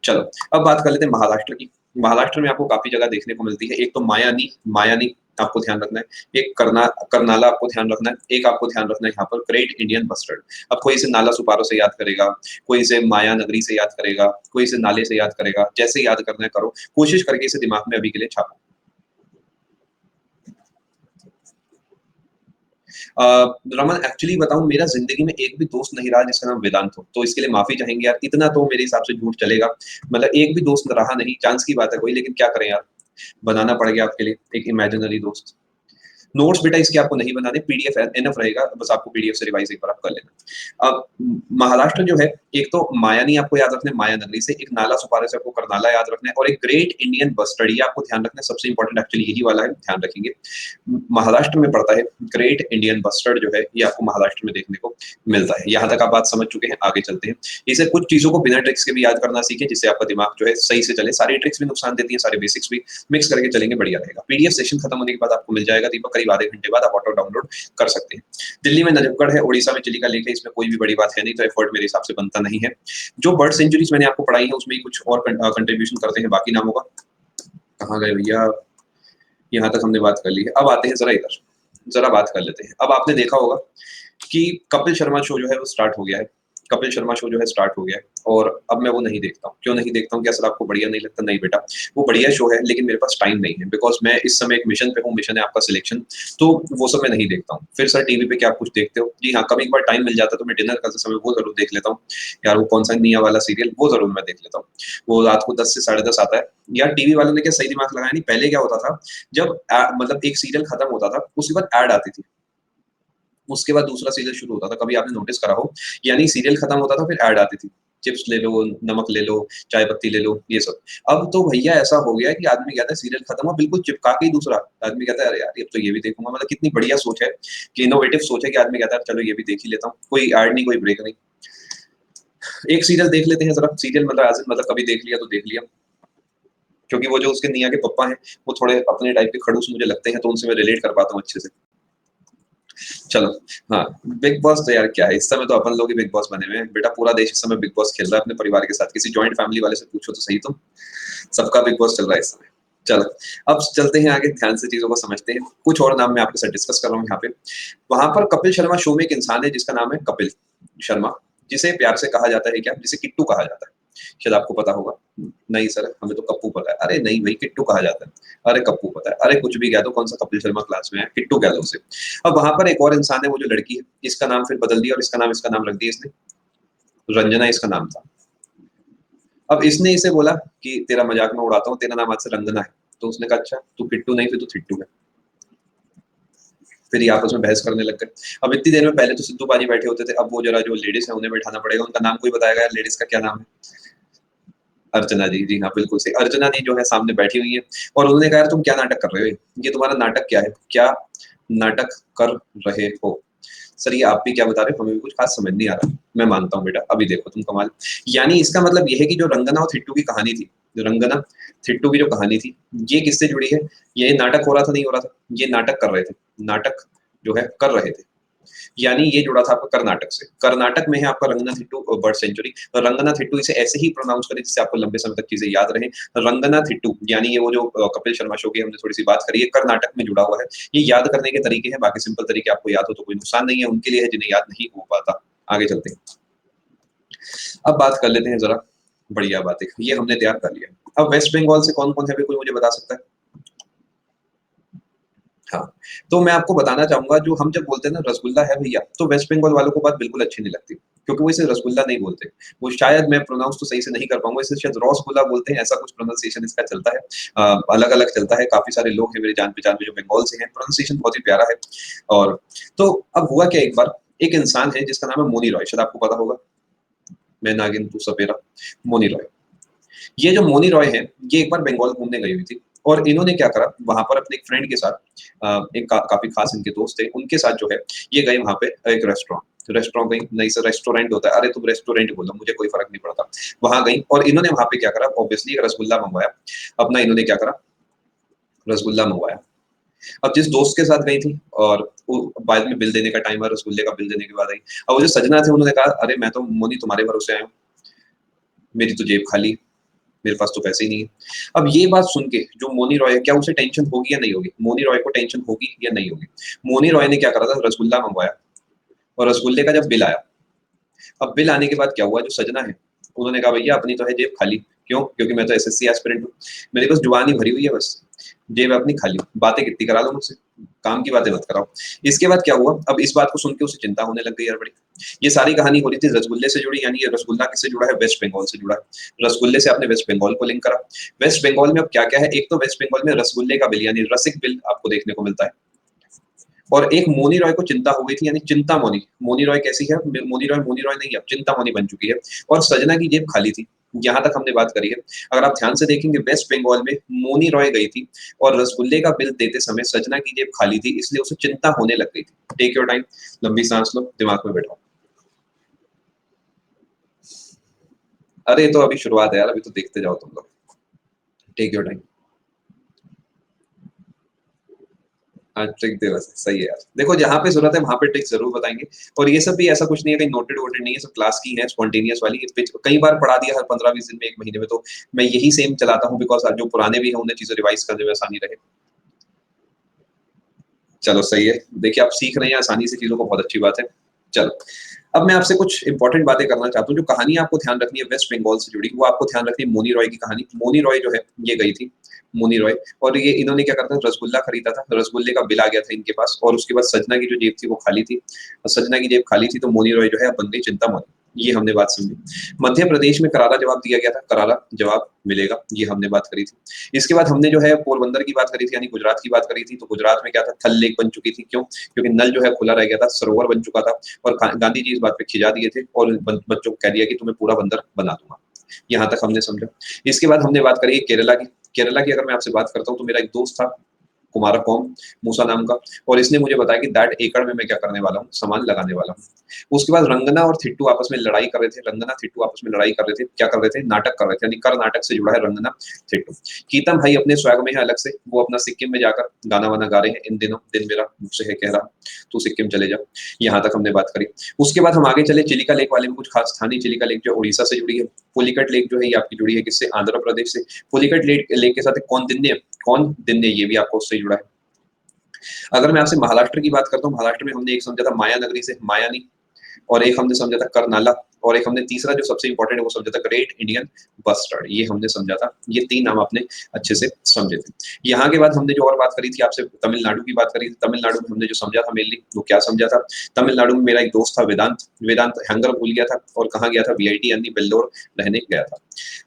[SPEAKER 2] चलो अब बात कर लेते हैं महाराष्ट्र की। महाराष्ट्र में आपको काफी जगह देखने को मिलती है। एक तो मायानी, मायानी आपको ध्यान रखना है। एक करनाला आपको ध्यान रखना है। एक आपको ध्यान रखना है यहाँ पर ग्रेट इंडियन बस्टर्ड। अब कोई इसे नाला सुपारो से याद करेगा, कोई इसे माया नगरी से याद करेगा, कोई इसे नाले से याद करेगा, जैसे याद करना है करो, कोशिश करके इसे दिमाग में अभी के लिए छापो। रमन एक्चुअली बताऊं, मेरा जिंदगी में एक भी दोस्त नहीं रहा जिसका नाम वेदांत हो, तो इसके लिए माफी चाहेंगे यार, इतना तो मेरे हिसाब से झूठ चलेगा। मतलब एक भी दोस्त रहा नहीं, चांस की बात है कोई, लेकिन क्या करें यार, बनाना पड़ गया आपके लिए एक इमेजिनरी दोस्त। नोट्स बेटा इसके आपको नहीं बनाने, पीडीएफ एनफ रहेगा, बस आपको पीडीएफ से रिवाइज एक बार आप कर लेना। अब महाराष्ट्र जो है, एक तो मायानी आपको याद रखना है, माया नगरी से, एक नाला सुपारे से आपको करनाला याद रखना है, और एक ग्रेट इंडियन बस्टर्ड, ये आपको ध्यान रखना है, सबसे इंपॉर्टेंट एक्चुअली यही वाला है, ध्यान रखेंगे। महाराष्ट्र में पड़ता है ग्रेट इंडियन बस्टर्ड जो है, ये आपको महाराष्ट्र में देखने को मिलता है। यहाँ तक आप बात समझ चुके हैं, आगे चलते हैं। इसे कुछ चीजों को बिना ट्रिक्स के भी याद करना सीखे, जिससे आपका दिमाग जो है सही से चले। सारी ट्रिक्स भी नुकसान देती है, सारे बेसिक्स भी, मिक्स करके चलेंगे बढ़िया रहेगा। पीडीएफ सेशन खत्म होने के बाद आपको मिल जाएगा दीपक, करीब आधे घंटे बाद आप ऑटो डाउनलोड कर सकते हैं। दिल्ली में नजफगढ़ है, उड़ीसा में चिलिका लेक है, इसमें कोई भी बड़ी बात है नहीं, तो एफर्ट मेरे हिसाब से बनता नहीं है। जो बर्ड सेंचुरीज मैंने आपको पढ़ाई है उसमें ही कुछ और कंट्रीब्यूशन करते हैं बाकी नामों का। कहाँ गए भैया, यहाँ तक हमने बात कर ली है, अब आते हैं जरा इधर, जरा बात कर लेते हैं। अब आपने देखा होगा कि कपिल शर्मा शो जो है वो स्टार्ट हो गया है, कपिल शर्मा शो जो है स्टार्ट हो गया है, और अब मैं वो नहीं देखता हूँ। क्यों नहीं देखता हूँ, क्या सर आपको बढ़िया नहीं लगता? नहीं बेटा, वो बढ़िया शो है, लेकिन मेरे पास टाइम नहीं है, बिकॉज मैं इस समय एक मिशन पे हूँ, मिशन है आपका सिलेक्शन, तो वो सब मैं नहीं देखता हूँ। फिर सर टीवी पे क्या कुछ देखते हो? जी हाँ, कभी एक बार टाइम मिल जाता है तो मैं डिनर करते समय वो जरूर देख लेता हूँ यार, वो कौन सा निया वाला सीरियल, वो जरूर मैं देख लेता हूँ। वो रात को 10 से 10:30 आता है यार। टीवी वालों ने क्या सही दिमाग लगाया नहीं, पहले क्या होता था, जब मतलब एक सीरियल खत्म होता था उसके बाद ऐड आती थी, उसके बाद दूसरा सीरियल शुरू होता था, कभी आपने नोटिस करा हो? यानी सीरियल खत्म होता था, फिर ऐड आती थी, चिप्स ले लो, नमक ले लो, चाय पत्ती ले लो, ये सब। अब तो भैया ऐसा हो गया है कि आदमी कहता है सीरियल खत्म हुआ, बिल्कुल चिपका के ही दूसरा आदमी कहता है अरे यार अब तो ये भी देखूंगा। मतलब कितनी बढ़िया सोच है, कि इनोवेटिव सोच है, कि आदमी कहता है चलो ये भी देख ही लेता हूँ, कोई ऐड नहीं, कोई ब्रेक नहीं, एक सीरियल देख लेते हैं जरा। सीरियल मतलब मतलब कभी देख लिया तो देख लिया, क्योंकि वो जो उसके निया के पप्पा हैं वो थोड़े अपने टाइप के खड़ूस मुझे लगते हैं, तो उनसे मैं रिलेट कर पाता हूँ अच्छे से। चलो, हाँ, बिग बॉस तो यार क्या है, इस समय तो अपन लोग ही बिग बॉस बने हुए हैं बेटा, पूरा देश इस समय बिग बॉस खेल रहा है अपने परिवार के साथ। किसी जॉइंट फैमिली वाले से पूछो तो सही, तुम, सबका बिग बॉस चल रहा है इस समय। चलो, अब चलते हैं आगे, ध्यान से चीजों को समझते हैं। कुछ और नाम मैं आपके साथ डिस्कस कर रहा हूँ यहाँ पे। वहां पर कपिल शर्मा शो में एक इंसान है जिसका नाम है कपिल शर्मा, जिसे प्यार से कहा जाता है क्या, जिसे किट्टू कहा जाता है, शायद आपको पता होगा। नहीं सर, हमें तो कप्पू पता है। अरे नहीं भाई, किट्टू कहा जाता है। अरे कप्पू पता है, अरे कुछ भी कह दो, कौन सा कपिल शर्मा क्लास में है, किट्टू कह दो उसे। अब वहां पर एक और इंसान है, वो जो लड़की है, इसका नाम फिर बदल दिया और इसका नाम रख दिया इसने, रंजना इसका नाम था। अब इसने इसे बोला कि तेरा मजाक मैं उड़ाता हूँ, तेरा नाम आज से रंजना है। तो उसने कहा अच्छा, तू किट्टू नहीं, फिर तू थिट्टू है। फिर ये आपस में बहस करने लग गए। अब इतनी देर में पहले तो सिद्धू बाजी बैठे होते थे, अब वो जरा जो लेडीज है उन्हें बैठाना पड़ेगा, उनका नाम कोई बताएगा यार, लेडीज का क्या नाम है? अर्चना जी, जी हाँ बिल्कुल सही, अर्चना जी जो है सामने बैठी हुई है, और उन्होंने कहा यार तुम क्या नाटक कर रहे हो, ये तुम्हारा नाटक क्या है, क्या नाटक कर रहे हो? सर ये आप भी क्या बता रहे हो, हमें भी कुछ खास समझ नहीं आ रहा। मैं मानता हूँ बेटा, अभी देखो तुम कमाल। यानी इसका मतलब यह है कि जो रंगना और थिट्टू की कहानी थी, जो रंगना थिट्टू की जो कहानी थी, ये किससे जुड़ी है? ये नाटक हो रहा था, नहीं हो रहा था, ये नाटक कर रहे थे, नाटक जो है कर रहे थे, यानी ये जुड़ा था आपका कर्नाटक से। कर्नाटक में है आपका रंगनाथिट्टू बर्ड सेंचुरी। रंगनाथिट्टू इसे ऐसे ही प्रोनाउंस करें जिससे आपको लंबे समय तक चीजें याद रहे। रंगनाथिट्टू यानी ये वो जो कपिल शर्मा शो की हमने थोड़ी सी बात करी है, कर्नाटक में जुड़ा हुआ है। ये याद करने के तरीके हैं, बाकी सिंपल तरीके आपको याद हो तो कोई नुकसान नहीं है, उनके लिए है जिन्हें याद नहीं हो पाता। आगे चलते हैं, अब बात कर लेते हैं जरा बढ़िया बातें, ये हमने तैयार कर लिया। अब वेस्ट बंगाल से कौन कौन है, कोई मुझे बता सकता है? हाँ, तो मैं आपको बताना चाहूंगा, जो हम जब बोलते हैं ना रसगुल्ला है भैया, तो वेस्ट बंगाल वालों को बात बिल्कुल अच्छी नहीं लगती, क्योंकि वो इसे रसगुल्ला नहीं बोलते। वो शायद, मैं प्रोनाउंस तो सही से नहीं कर पाऊंगा, इसे शायद रसगुल्ला बोलते हैं, ऐसा कुछ प्रोनाउंसिएशन इसका चलता है, अलग अलग चलता है। काफी सारे लोग हैं मेरे जान पहचान में जो बंगाल से हैं, प्रोनाउंसिएशन बहुत ही प्यारा है। और तो अब हुआ क्या, एक बार एक इंसान है जिसका नाम है मोनी रॉय, शायद आपको पता होगा। मैं नागिन तू सपेरा, मोनी रॉय। ये जो मोनी रॉय है, ये एक बार बंगाल घूमने गई हुई थी, और इन्होंने क्या करा, वहां पर अपने एक फ्रेंड के साथ, एक काफी खास इनके दोस्त थे, उनके साथ जो है ये गए वहां पे एक रेस्टोरेंट गई, नहीं सर रेस्टोरेंट होता है, अरे तुम रेस्टोरेंट बोलो, मुझे कोई फर्क नहीं पड़ता। वहां गई और इन्होंने वहां पे क्या करा, ऑब्वियसली रसगुल्ला मंगवाया अपना, इन्होंने क्या करा, रसगुल्ला मंगवाया। अब जिस दोस्त के साथ गई थी, और बाद में बिल देने का टाइम है, रसगुल्ले का बिल देने के बाद आई। अब वो जो सजना थे, उन्होंने कहा अरे मैं तो मोनी तुम्हारे भरोसे आया हूँ, मेरी तो जेब खाली, मेरे पास तो पैसे ही नहीं है। अब ये बात सुन के जो मोनी रॉय है, क्या उसे टेंशन होगी या नहीं होगी? मोनी रॉय को टेंशन होगी या नहीं होगी? मोनी रॉय ने क्या करा था, रसगुल्ला मंगवाया, और रसगुल्ले का जब बिल आया, अब बिल आने के बाद क्या हुआ, जो सजना है उन्होंने कहा भैया अपनी तो है जेब खाली। क्यों? क्योंकि मैं तो एसएससी एस्पिरेंट हूँ, मेरे पास जुबान ही भरी हुई है बस। जेब अपनी खाली, बातें कितनी करा लो मुझसे, काम की बातें मत कराओ। इसके बाद क्या हुआ, अब इस बात को सुन के उसे चिंता होने लग गई यार बड़ी। ये सारी कहानी हो रही थी रसगुल्ले से जुड़ी, यानी ये रसगुल्ला किससे जुड़ा है, वेस्ट बंगाल से जुड़ा है। रसगुल्ले से आपने वेस्ट बंगाल को लिंक करा। वेस्ट बंगाल में अब क्या क्या है, एक तो वेस्ट बंगाल में रसगुल्ले का बिल यानी रसिक बिल आपको देखने को मिलता है। और एक मोनी रॉय को चिंता हो गई थी, यानी चिंता मोनी। मोनी रॉय कैसी है, मोनी रॉय नहीं, अब चिंता मोनी बन चुकी है। और सजना की जेब खाली थी। यहाँ तक हमने बात करी है। अगर आप ध्यान से देखेंगे, वेस्ट बंगाल में मोनी रॉय गई थी और रसगुल्ले का बिल देते समय सजना की जेब खाली थी, इसलिए उसे चिंता होने लग गई थी। टेक योर टाइम, लंबी सांस लो, दिमाग में बैठाओ। अरे तो अभी शुरुआत है यार, अभी तो देखते जाओ तुम लोग। Take your time. हाँ, ट्रिक दे बस, सही है यार। देखो जहाँ पे जरूरत है वहां पे ट्रिक जरूर बताएंगे। और ये सब भी ऐसा कुछ नहीं है, कहीं नोटेड वोटेड नहीं है, सब क्लास की है, स्पॉन्टेनियस वाली। कई बार पढ़ा दिया हर 15-20 दिन में, एक महीने में, तो मैं यही सेम चलाता हूँ, बिकॉज जो पुराने भी हैं उन्हें चीजें रिवाइज करने में आसानी रहे। चलो सही है, देखिए आप सीख रहे हैं आसानी से चीजों को, बहुत अच्छी बात है। चलो अब मैं आपसे कुछ इंपॉर्टेंट बातें करना चाहता हूँ। जो कहानी आपको ध्यान रखनी है वेस्ट बंगाल से जुड़ी, वो आपको ध्यान रखनी है मोनी रॉय की कहानी। मोनी रॉय जो है ये गई थी, मोनी रॉय, और ये इन्होंने क्या करता था, रसगुल्ला खरीदा था, रसगुल्ले का बिल आ गया था इनके पास, और उसके बाद सजना की जो जेब थी वो खाली थी। और सजना की जेब खाली थी तो मोनी रॉय जो है अब बन गई चिंता मोनी। ये हमने बात समझी। मध्य प्रदेश में करारा जवाब दिया गया था, करारा जवाब मिलेगा, ये हमने बात करी थी। इसके बाद हमने जो है पोरबंदर की बात करी थी, यानी गुजरात की बात करी थी। तो गुजरात में क्या था, थल लेक बन चुकी थी। क्यों? क्योंकि नल जो है खुला रह गया था, सरोवर बन चुका था। और गांधी जी इस बात पे खिजा दिए थे और बच्चों को कह दिया कि तुम्हें पूरा बंदर बना दूंगा। यहाँ तक हमने समझा। इसके बाद हमने बात करी केरला की। केरला की अगर मैं आपसे बात करता हूँ, तो मेरा एक दोस्त था कुमारकोम मूसा नाम का, और इसने मुझे बताया कि दैट एकड़ में मैं क्या करने वाला हूँ, सामान लगाने वाला हूँ। उसके बाद रंगना और थिट्टू आपस में लड़ाई कर रहे थे। रंगना थिट्टू आपस में लड़ाई कर रहे थे, क्या कर रहे थे, नाटक कर रहे थे, यानी कर नाटक से जुड़ा है रंगना थिट्टू। कीतम भाई अपने स्वैग में है अलग से, वो अपना सिक्किम में जाकर गाना वाना गा रहे हैं इन दिनों। दिन मेरा मुझसे है कह रहा, तू सिक्किम चले जा। यहाँ तक हमने बात करी। उसके बाद हम आगे चले, चिलिका लेक वाले में कुछ खास स्थानीय। चिलिका लेक जो उड़ीसा से जुड़ी है। पुलिकट लेक जो है ये आपकी जुड़ी है किससे, आंध्र प्रदेश से। पुलिकट लेक के साथ कौन दिन्ने, ये भी आपको उससे जुड़ा है। अगर मैं आपसे महाराष्ट्र की बात करता हूँ, महाराष्ट्र में हमने एक समझा था माया नगरी से, मायानी, और एक हमने समझा था करनाला, और एक हमने तीसरा जो सबसे इंपॉर्टेंट है वो समझा था ग्रेट इंडियन बस्टर्ड। ये हमने समझा था। ये 3 नाम आपने अच्छे से समझे थे। यहाँ के बाद हमने जो और बात करी थी आपसे, तमिलनाडु की बात करी थी। तमिलनाडु में हमने जो समझा था मेनली, वो क्या समझा था, तमिलनाडु में मेरा एक दोस्त था वेदांत। वेदांत हैंगर भूल गया था और कहाँ गया था, वीआईटी यानी वेल्लोर रहने गया था।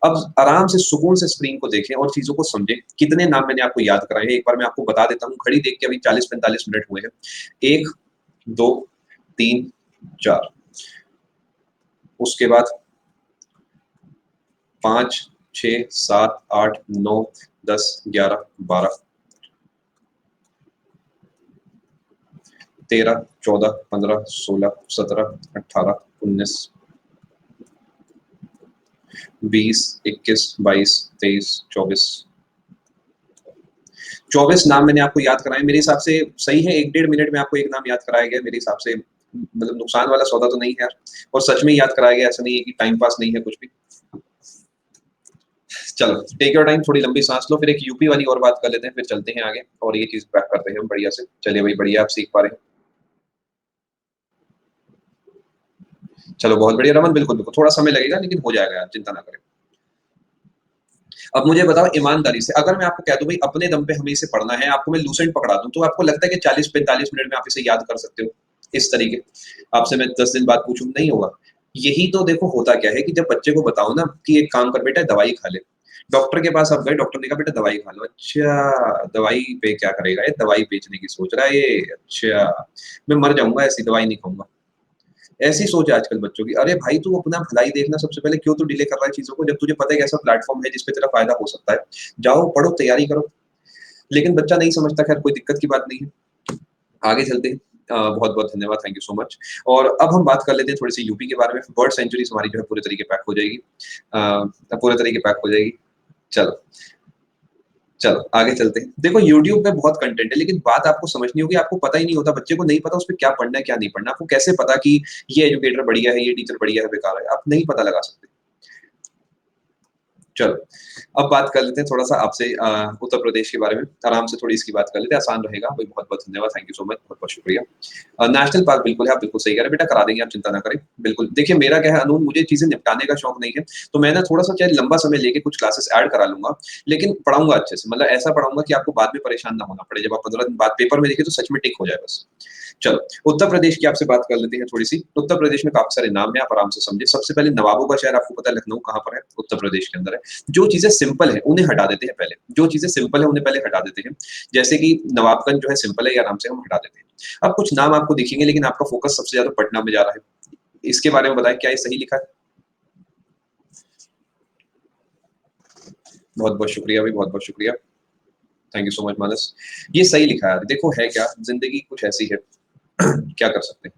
[SPEAKER 2] अब आराम से सुकून से स्क्रीन को देखें और चीजों को समझें। कितने नाम मैंने आपको याद कराए हैं, एक बार मैं आपको बता देता हूँ। घड़ी देख के अभी 40-45 मिनट हुए हैं। 1 2 3 4, उसके बाद 5 6 7 8 9 10 11 12 13 14 15 16 17 18 19 20 21 22 23 24 24 नाम मैंने आपको याद कराए। मेरे हिसाब से सही है, 1-1.5 मिनट में आपको एक नाम याद कराया गया मेरे हिसाब से। मतलब नुकसान वाला सौदा तो नहीं है यार, और सच में याद कराया गया, ऐसा नहीं है कि टाइम पास नहीं है कुछ भी। चलो टेक योर टाइम, थोड़ी लंबी सांस लो, फिर एक यूपी वाली और बात कर लेते हैं, फिर चलते हैं आगे और ये चीज क्रैक करते हैं हम बढ़िया से। चलिए भाई बढ़िया, आप सीख पा रहे हैं। चलो बहुत बढ़िया रमन, बिल्कुल बिल्कुल, थोड़ा समय लगेगा लेकिन हो जाएगा यार, चिंता ना करें। अब मुझे बताओ ईमानदारी से, अगर मैं आपको कह दूं भाई अपने दम पे हमें इसे पढ़ना है, आपको मैं लूसेंट पकड़ा दूं, तो आपको लगता है कि 40-45 मिनट में आप इसे याद कर सकते हो इस तरीके? आपसे मैं 10 दिन बाद पूछूं, नहीं होगा। यही तो देखो होता क्या है कि जब बच्चे को बताओ ना कि एक काम कर बेटा, दवाई खा ले। डॉक्टर के पास आप गए, डॉक्टर ने कहा बेटा दवाई खा लो। अच्छा दवाई पे क्या करेगा ये, दवाई बेचने की सोच रहा है ये, अच्छा मैं मर जाऊंगा ऐसी दवाई नहीं खाऊंगा। ऐसी सोच है आजकल बच्चों की। अरे भाई तू अपना भलाई देखना सबसे पहले, क्यों तू डिले कर रहा है चीजों को, जब तुझे पता है कि ऐसा प्लेटफॉर्म है जिसपे तेरा फायदा हो सकता है। जाओ पढ़ो, तैयारी करो। लेकिन बच्चा नहीं समझता, खैर कोई दिक्कत की बात नहीं है। आगे चलते हैं। बहुत बहुत धन्यवाद, थैंक यू सो मच। और अब हम बात कर लेते हैं थोड़ी सी यूपी के बारे में। बर्ड सेंचुरीज हमारी जो है पूरे तरीके पैक हो जाएगी, पूरे तरीके पैक हो जाएगी। चलो चलो आगे चलते हैं। देखो यूट्यूब पे बहुत कंटेंट है, लेकिन बात आपको समझनी होगी। आपको पता ही नहीं होता, बच्चे को नहीं पता उस पर क्या पढ़ना है क्या नहीं पढ़ना। आपको कैसे पता कि ये एजुकेटर बढ़िया है, ये टीचर बढ़िया है, बेकार है? आप नहीं पता लगा सकते। चलो, अब बात कर लेते हैं थोड़ा-सा आपसे उत्तर प्रदेश के बारे में। आराम से थोड़ी इसकी बात कर लेते हैं, आसान रहेगा। भाई बहुत-बहुत धन्यवाद, थैंक यू सो मच, बहुत-बहुत शुक्रिया। नेशनल पार्क बिल्कुल है, आप बिल्कुल सही कह रहे हैं बेटा, करा देंगे, आप चिंता ना करें। बिल्कुल, देखिए मेरा क्या है अनून, मुझे चीज़ें निपटाने का शौक नहीं है, तो मैं ना थोड़ा-सा चाहे लंबा समय लेके कुछ क्लासेस ऐड करा लूँगा, लेकिन पढ़ाऊँगा अच्छे से। मतलब ऐसा पढ़ाऊँगा कि आपको बाद में परेशान ना होना पड़े। जब आप 15 दिन बाद पेपर में देखिए तो सच में टिक हो जाए बस। चलो, उत्तर प्रदेश की आपसे बात कर लेते हैं थोड़ी-सी। उत्तर प्रदेश में काफ़ी सारे नाम हैं, आप आराम से समझिए। सबसे पहले नवाबों का शहर, आपको पता है लखनऊ कहाँ पर है? उत्तर प्रदेश के अंदर है। जो चीज़ें सिंपल हैं, उन्हें हटा देते हैं पहले। जो चीज़ें सिंपल हैं, उन्हें पहले हटा देते हैं। जैसे कि नवाबगंज जो है सिंपल है, ये आराम से हम हटा देते हैं। अब कुछ नाम आपको दिखेंगे, लेकिन आपका फ़ोकस सबसे ज़्यादा पटना में जा रहा है। इसके बारे में बताएँ, क्या ये सही लिखा है? बहुत-बहुत शुक्रिया भाई, बहुत-बहुत शुक्रिया। थैंक यू सो मच मानस। ये सही लिखा है। देखो है क्या, ज़िंदगी कुछ ऐसी है, क्या कर सकते हैं।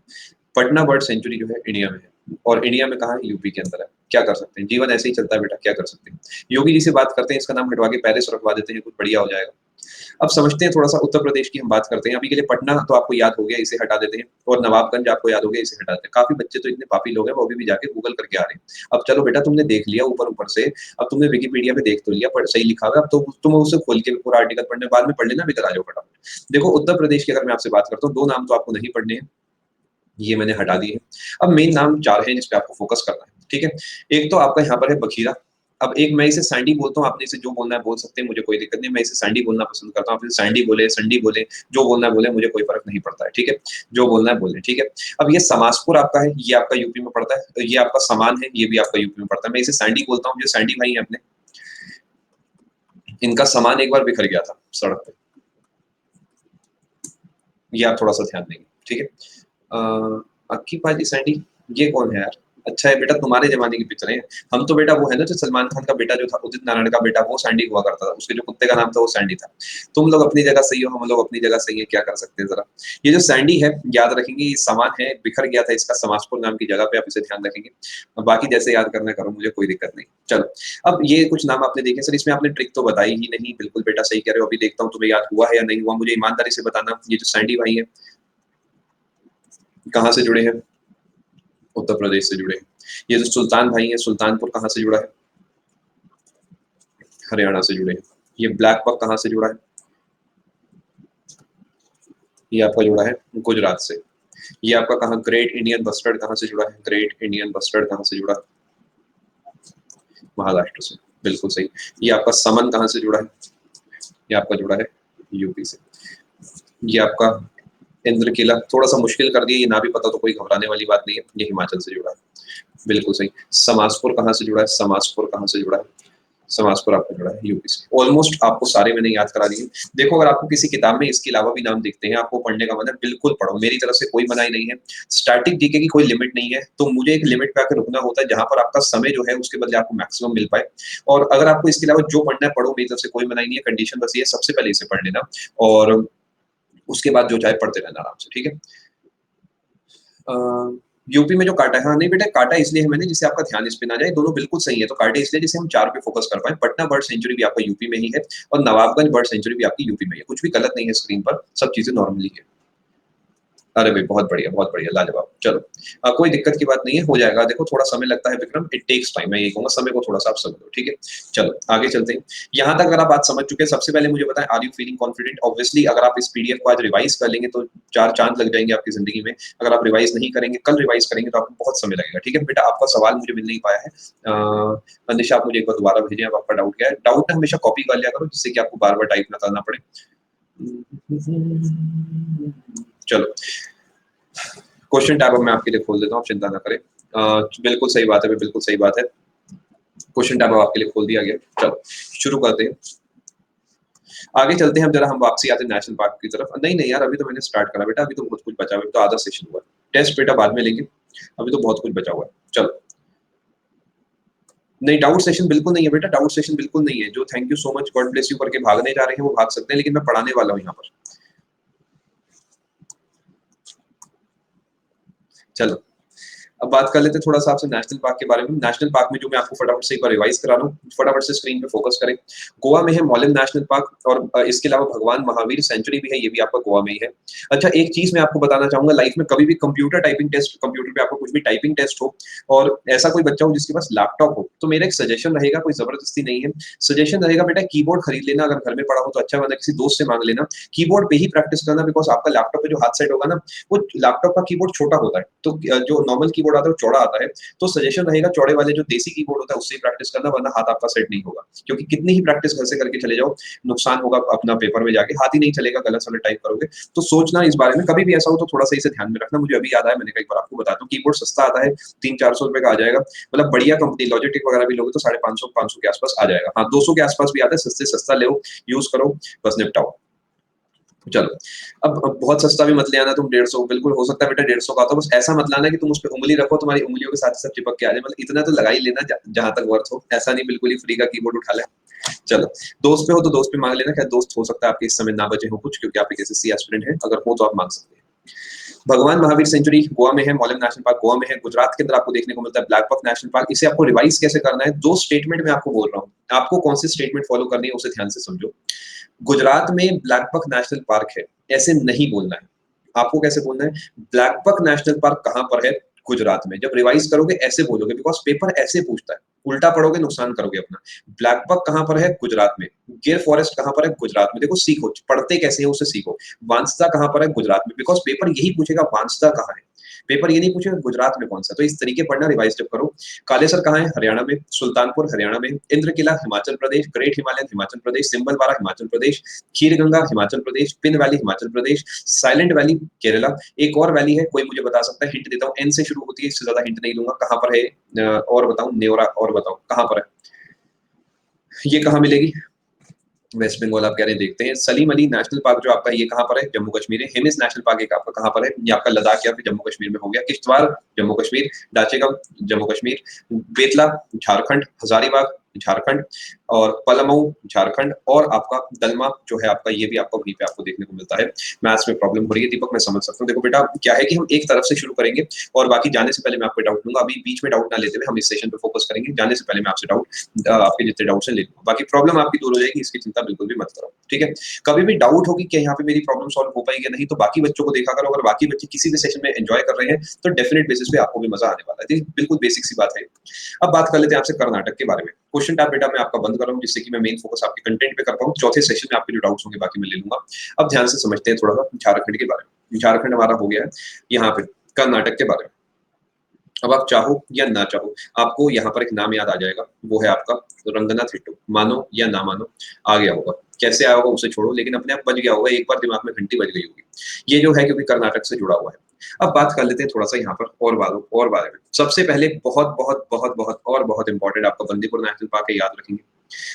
[SPEAKER 2] पटना बर्ड सेंचुरी जो है इंडिया में है, और इंडिया में कहाँ है? यूपी के अंदर है। क्या कर सकते हैं? जीवन ऐसे ही चलता है बेटा, क्या कर सकते हैं। योगी जी से बात करते हैं, इसका नाम हटवा के पेरिस रखवा देते हैं, कुछ बढ़िया हो जाएगा। अब समझते हैं थोड़ा-सा उत्तर प्रदेश की हम बात करते हैं। अभी के लिए पटना तो आपको याद हो गया, इसे हटा देते हैं, और नवाबगंज आपको याद हो गया, इसे हटा देते हैं। काफ़ी बच्चे तो इतने पापी लोग हैं, वो अभी भी जाके गूगल करके आ रहे हैं। अब चलो बेटा, तुमने देख लिया ऊपर-ऊपर से, अब तुमने विकिपीडिया पे देख तो लिया, पर सही लिखा हुआ है, अब तो तुम उसे खोल के पूरा आर्टिकल पढ़ने, बाद में पढ़ लेना, अब इधर आ जाओ फटाफट। देखो उत्तर प्रदेश की अगर मैं आपसे बात करता हूँ, 2 नाम तो आपको नहीं पढ़ने हैं, ये मैंने हटा दिए हैं। अब मेन नाम 4 हैं जिस पे आपको फ़ोकस करना है, ठीक है? एक तो आपका यहाँ पर है बखीरा। अब एक मैं इसे सैंडी बोलता हूँ, आपने इसे जो बोलना है बोल सकते हैं, मुझे कोई दिक्कत नहीं है। मैं इसे सैंडी बोलना पसंद करता हूँ। आप इसे सैंडी बोले, संडी बोले, जो बोलना है बोले, मुझे कोई फ़र्क नहीं पड़ता है, ठीक है? जो बोलना है बोलें, ठीक है? अब ये समासपुर आपका है, ये आपका यूपी में पड़ता है। ये आपका समान है, ये भी आपका यूपी में पड़ता है। मैं इसे सैंडी बोलता हूँ, जो सैंडी भाई हैं अपने, इनका सामान एक बार बिखर गया था सड़क पे। ये आप थोड़ा-सा ध्यान देंगे, ठीक है? अक्की पाजी सैंडी, ये कौन है यार? अच्छा है बेटा, तुम्हारे ज़माने की पिक्चरें हैं। हम तो बेटा वो है ना, जो सलमान खान का बेटा जो था, उदित नारायण का बेटा, वो सैंडी हुआ करता था। उसके जो कुत्ते का नाम था, वो सैंडी था। तुम लोग अपनी जगह सही हो, हम लोग अपनी जगह सही हैं, क्या कर सकते हैं ज़रा? ये जो सैंडी है, याद रखेंगे, ये सामान है, बिखर गया था इसका समासपुर नाम की जगह पे, आप इसे ध्यान रखेंगे। बाकी जैसे याद करना है करो, मुझे कोई दिक्कत नहीं। चलो, अब ये कुछ नाम आपने देखे, सर इसमें आपने ट्रिक तो बताई ही नहीं। बिल्कुल बेटा सही कह रहे हो, अभी देखता हूँ तुम्हें याद हुआ है या नहीं हुआ, मुझे ईमानदारी से बताना। ये जो सैंडी भाई हैं, कहाँ से जुड़े हैं? उत्तर प्रदेश से जुड़े हैं। ये जो सुल्तान भाई हैं, सुल्तानपुर कहाँ से जुड़ा है? हरियाणा से जुड़े हैं। ये ब्लैक बक कहाँ से जुड़ा है? ये आपका जुड़ा है गुजरात से। ये आपका कहाँ ग्रेट इंडियन बस्टर्ड कहाँ से जुड़ा है? ग्रेट इंडियन बस्टर्ड कहाँ से जुड़ा है? महाराष्ट्र से। बिल्कुल सही। ये आपका समन कहाँ से जुड़ा है? ये आपका जुड़ा है यूपी से। ये आपका इंद्र किला, थोड़ा-सा मुश्किल कर दिया, ये ना भी पता तो कोई घबराने वाली बात नहीं है, ये हिमाचल से जुड़ा है। बिल्कुल सही। समासपुर कहाँ से जुड़ा है? समासपुर कहाँ से जुड़ा है? समाजपुर आपका जुड़ा है यूपी से। ऑलमोस्ट आपको सारे मैंने याद करा दिए। देखो, अगर आपको किसी किताब में इसके अलावा भी नाम दिखते हैं, आपको पढ़ने का मन है, बिल्कुल पढ़ो। मेरी तरफ से कोई मनाही नहीं है। स्टैटिक जीके की कोई लिमिट नहीं है, तो मुझे एक लिमिट पे आके रुकना होता है, जहाँ पर आपका समय जो है उसके बदले आपको मैक्सिमम मिल पाए। और अगर आपको इसके अलावा जो पढ़ना है पढ़ो, मेरी तरफ से कोई मनाही नहीं है। कंडीशन बस ये है, सबसे पहले इसे पढ़ लेना, और उसके बाद जो चाहे पढ़ते रहना आराम से, ठीक है? अ, यूपी में जो काटा है, हाँ, नहीं बेटा, काटा इसलिए है मैंने जिससे आपका ध्यान इस पे ना जाए, दोनों बिल्कुल सही है, तो काटे इसलिए जिससे हम 4 पे फोकस कर पाएँ। पटना बर्ड सेंचुरी भी आपका यूपी में ही है, और नवाबगंज बर्ड सेंचुरी भी आपकी यूपी में ही है। कुछ भी गलत नहीं है स्क्रीन पर, सब चीज़ें नॉर्मली है। अरे भाई बहुत बढ़िया, लाजवाब। चलो, कोई दिक्कत की बात नहीं है, हो जाएगा। देखो थोड़ा समय लगता है विक्रम, इट टेक्स टाइम, मैं यही कहूँगा, समय को थोड़ा-सा आप समझो, ठीक है? चलो, आगे चलते हैं। यहाँ तक अगर आप बात समझ चुके हैं, सबसे पहले मुझे बताएँ, are you feeling confident? Obviously अगर आप इस पीडीएफ को आज रिवाइज़ कर लेंगे तो 4 चाँद लग जाएँगे आपकी ज़िंदगी में। अगर आप रिवाइज़ नहीं करेंगे, कल रिवाइज़ करेंगे तो आपको बहुत समय लगेगा, ठीक है? बेटा आपका सवाल मुझे मिल नहीं पाया है। निशा, आप मुझे एक बार दोबारा भेजें, अब आपका डाउट क्या है? डाउट ना हमेशा कॉपी कर लिया करो, जिससे कि आपको बार-बार टाइप ना करना पड़े। चलो, क्वेश्चन टैब अब मैं आपके लिए खोल देता हूँ, आप चिंता ना करें। बिल्कुल सही बात है, बिल्कुल सही बात है। क्वेश्चन टैब अब आपके लिए खोल दिया गया। चलो, शुरू करते हैं। आगे चलते हैं, हम जरा हम वापसी आते हैं नेशनल पार्क की तरफ। नहीं, नहीं यार, अभी तो मैंने स्टार्ट करा बेटा, अभी तो बहुत कुछ बचा हुआ है, अभी तो आधा सेशन हुआ है। टेस्ट बेटा बाद में लेंगे, अभी तो बहुत कुछ बचा हुआ है। चलो, नहीं डाउट सेशन बिल्कुल नहीं है बेटा, डाउट सेशन बिल्कुल नहीं है। जो thank you so much, God bless you करके भागने जा रहे हैं, वो भाग सकते हैं, लेकिन मैं पढ़ाने वाला हूँ यहाँ पर। चलो, अब बात कर लेते हैं थोड़ा सा आपसे नेशनल पार्क के बारे में। नेशनल पार्क में जो मैं आपको फटाफट से एक बार रिवाइज करा रहा हूँ, फटाफट से स्क्रीन पे फोकस करें। गोवा में है मॉलम नेशनल पार्क और इसके अलावा भगवान महावीर सेंचुरी भी है, ये भी आपका गोवा में ही है। अच्छा, एक चीज मैं आपको बताना चाहूंगा, लाइफ में कभी भी कंप्यूटर टाइपिंग टेस्ट, कंप्यूटर पे आपको कुछ भी टाइपिंग टेस्ट हो और ऐसा कोई बच्चा हो जिसके पास लैपटॉप हो, तो मेरा एक सजेशन रहेगा, कोई जबरदस्ती नहीं है, सजेशन रहेगा बेटा कीबोर्ड खरीद लेना, अगर घर में पड़ा हो तो अच्छा, वरना किसी दोस्त से मांग लेना। कीबोर्ड पे ही प्रैक्टिस करना, बिकॉज आपका लैपटॉप पे जो हाथ सेट होगा ना, वो लैपटॉप का कीबोर्ड छोटा होता है, तो जो नॉर्मल कीबोर्ड आता है वो चौड़ा आता है। तो सजेशन रहेगा चौड़े वाले जो देसी कीबोर्ड होता है उससे ही प्रैक्टिस करना, वरना हाथ आपका सेट नहीं होगा। क्योंकि कितनी ही प्रैक्टिस घर से करके चले जाओ, नुकसान होगा अपना पेपर में जाके, हाथ ही नहीं चलेगा, गलत सलत टाइप करोगे। तो सोचना इस बारे में, कभी भी ऐसा हो तो थोड़ा सा इसे ध्यान में रखना। मुझे अभी याद आया, मैंने कई बार आपको बताता हूँ, कीबोर्ड सस्ता आता है, 300-400 रुपए का आ जाएगा, मतलब बढ़िया कंपनी लॉजिटेक वगैरह भी लोगे तो 550 के आसपास आ जाएगा। हाँ, 200 के आसपास भी आता है, सस्ते सस्ता ले, यूज करो, बस निपटाओ। चलो, अब बहुत सस्ता भी मत ले आना तुम, 150, बिल्कुल हो सकता है बेटा 150 का आता हो, बस ऐसा मत लाना कि तुम उस पे उंगली रखो, तुम्हारी उंगलियों के साथ सब चिपक के आ जाए, मतलब इतना तो लगा ही लेना जहां तक वर्थ हो, ऐसा नहीं बिल्कुल ही फ्री का कीबोर्ड उठा ले। चलो, दोस्त पे हो तो दोस्त पे मांग लेना, क्या दोस्त हो सकता है आपके इस समय ना बचे हो कुछ, क्योंकि आप एक एसएससी एस्पिरेंट है, अगर हो तो आप मांग सकते हैं। भगवान महावीर सेंचुरी गोवा में है, मॉलम नेशनल पार्क गोवा में है, गुजरात के अंदर आपको देखने को मिलता है ब्लैक बक नेशनल पार्क। इसे आपको रिवाइज कैसे करना है, दो स्टेटमेंट में आपको बोल रहा हूँ, आपको कौन सी स्टेटमेंट फॉलो करनी है उसे ध्यान से समझो। गुजरात में ब्लैक बक नेशनल पार्क है, ऐसे नहीं बोलना है। आपको कैसे बोलना है, ब्लैक बक नेशनल पार्क कहां पर है, गुजरात में। जब रिवाइज करोगे ऐसे बोलोगे, बिकॉज पेपर ऐसे पूछता है, उल्टा पढ़ोगे नुकसान करोगे अपना। ब्लैक बक कहां पर है, गुजरात में। गिर फॉरेस्ट कहां पर है, गुजरात में। देखो, सीखो, पढ़ते कैसे है उसे सीखो। वांसदा कहां पर है, गुजरात में, बिकॉज पेपर यही पूछेगा वांसदा कहां है, पेपर ये नहीं पूछेगा गुजरात में कौन सा। तो इस तरीके पढ़ना, रिवाइज जब करो। कालेसर कहाँ है, हरियाणा में। सुल्तानपुर हरियाणा में। Indra Kila Himachal Pradesh. Great Himalayan Himachal Pradesh. Simbalbara Himachal Pradesh. Kheerganga Himachal Pradesh. Pin valley Himachal Pradesh. Silent valley Kerala. एक और वैली है, कोई मुझे बता सकता है, हिंट देता हूँ, एन से शुरू होती है, इससे ज्यादा हिंट नहीं दूंगा। कहाँ पर है, और बताऊं, नेवरा, और बताओ कहाँ पर है, ये कहाँ मिलेगी, वेस्ट बंगाल आप कह रहे हैं, देखते हैं। सलीम अली नेशनल पार्क जो आपका, ये कहाँ पर है, जम्मू कश्मीर है। हिमिस नेशनल पार्क एक आपका कहाँ पर है, ये आपका लद्दाख या फिर जम्मू कश्मीर में हो गया। किश्तवाड़ जम्मू कश्मीर। डाचेगम जम्मू कश्मीर। बेतला झारखंड। हजारीबाग झारखंड। और पलामऊ झारखंड। और आपका दलमा जो है आपका, ये भी आपका वहीं पे आपको देखने को मिलता है। मैथ्स में प्रॉब्लम हो रही है दीपक, मैं समझ सकता हूँ। देखो बेटा, क्या है कि हम एक तरफ से शुरू करेंगे और बाकी जाने से पहले मैं आपको डाउट लूंगा, अभी बीच में डाउट ना लेते हुए हम इस सेशन पे फोकस करेंगे। जाने से पहले मैं आपसे डाउट, आपके जितने डाउट्स हैं ले लूंगा, बाकी प्रॉब्लम आपकी दूर हो जाएगी, इसकी चिंता बिल्कुल भी मत करो, ठीक है। कभी भी डाउट होगी कि यहाँ पे मेरी प्रॉब्लम सॉल्व हो पाएगी या नहीं, तो बाकी बच्चों को देखा करो, अगर बाकी बच्चे किसी भी सेशन में एंजॉय कर रहे हैं तो डेफिनेट बेसिस पे आपको भी मजा आने वाला है, बिल्कुल बेसिक सी बात है। अब बात कर लेते हैं आपसे कर्नाटक के बारे में। क्वेश्चन टाइप बेटा मैं आपका बंद कर रहा हूँ, जिससे कि मैं मेन फोकस आपके कंटेंट पे कर पाऊँ। चौथे सेशन में आपके जो डाउट्स होंगे बाकी मैं ले लूंगा। अब ध्यान से समझते हैं थोड़ा सा झारखंड के बारे में। झारखंड हमारा हो गया है, यहाँ पे कर्नाटक के बारे में। अब आप चाहो या ना चाहो, आपको यहाँ पर एक नाम याद आ जाएगा, वो है आपका रंगनाथ हिट्टू। मानो या ना मानो, आ गया होगा। कैसे आया होगा उसे छोड़ो, लेकिन अपने आप बज गया होगा, एक बार दिमाग में घंटी बज गई होगी। ये जो है क्योंकि कर्नाटक से जुड़ा हुआ है। अब बात कर लेते हैं थोड़ा सा यहाँ पर और बारे में। सबसे पहले बहुत बहुत बहुत बहुत और बहुत इंपॉर्टेंट आपका बंदीपुर नेशनल पार्क है, याद रखेंगे।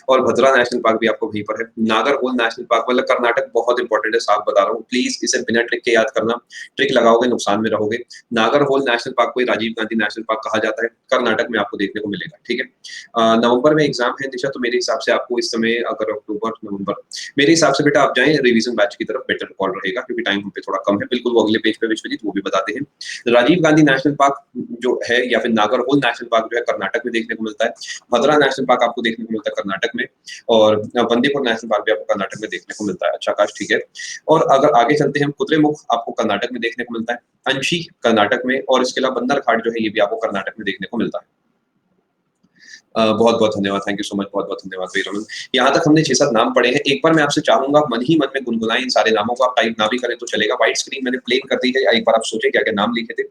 [SPEAKER 2] और भद्रा नेशनल पार्क भी आपको वहीं पर है। नागरहोल नेशनल पार्क, मतलब कर्नाटक बहुत इंपॉर्टेंट है, साफ बता रहा हूँ, प्लीज इसे बिना ट्रिक के याद करना। ट्रिक लगाओगे नुकसान में रहोगे। नागरहोल नेशनल पार्क को ही राजीव गांधी नेशनल पार्क कहा जाता है, कर्नाटक में आपको देखने को मिलेगा, ठीक है। नवंबर में एग्जाम है दिशा, तो मेरे हिसाब से आपको इस समय, अगर अक्टूबर नवंबर, मेरे हिसाब से बेटा आप जाएं रिवीजन बैच की तरफ, बेटर कॉल रहेगा, क्योंकि टाइम हम पे थोड़ा कम है। बिल्कुल वो अगले पेज पे विश्वजीत वो भी बताते हैं। राजीव गांधी नेशनल पार्क जो है, या फिर नागरहोल नेशनल पार्क जो है, कर्नाटक में देखने को मिलता है। भद्रा नेशनल पार्क आपको देखने को मिलता है कर्नाटक में। और बंदीपुर नेशनल पार्क भी आपको कर्नाटक में देखने को मिलता है। अच्छा आकाश, ठीक है। और अगर आगे चलते हैं, कुद्रेमुख आपको कर्नाटक में देखने को मिलता है। अंशी कर्नाटक में, और इसके अलावा बंदर घाट जो है ये भी आपको कर्नाटक में देखने को मिलता है। बहुत बहुत धन्यवाद, थैंक यू सो मच, बहुत बहुत धन्यवाद भाई रमन। यहाँ तक हमने 6-7 नाम पढ़े हैं। एक बार मैं आपसे चाहूंगा मन ही मन में गुनगुनाएं इन सारे नामों को, आप टाइप ना भी करें तो चलेगा, व्हाइट स्क्रीन मैंने प्लेन कर दी है। एक बार आप सोचें क्या क्या नाम लिखे थे।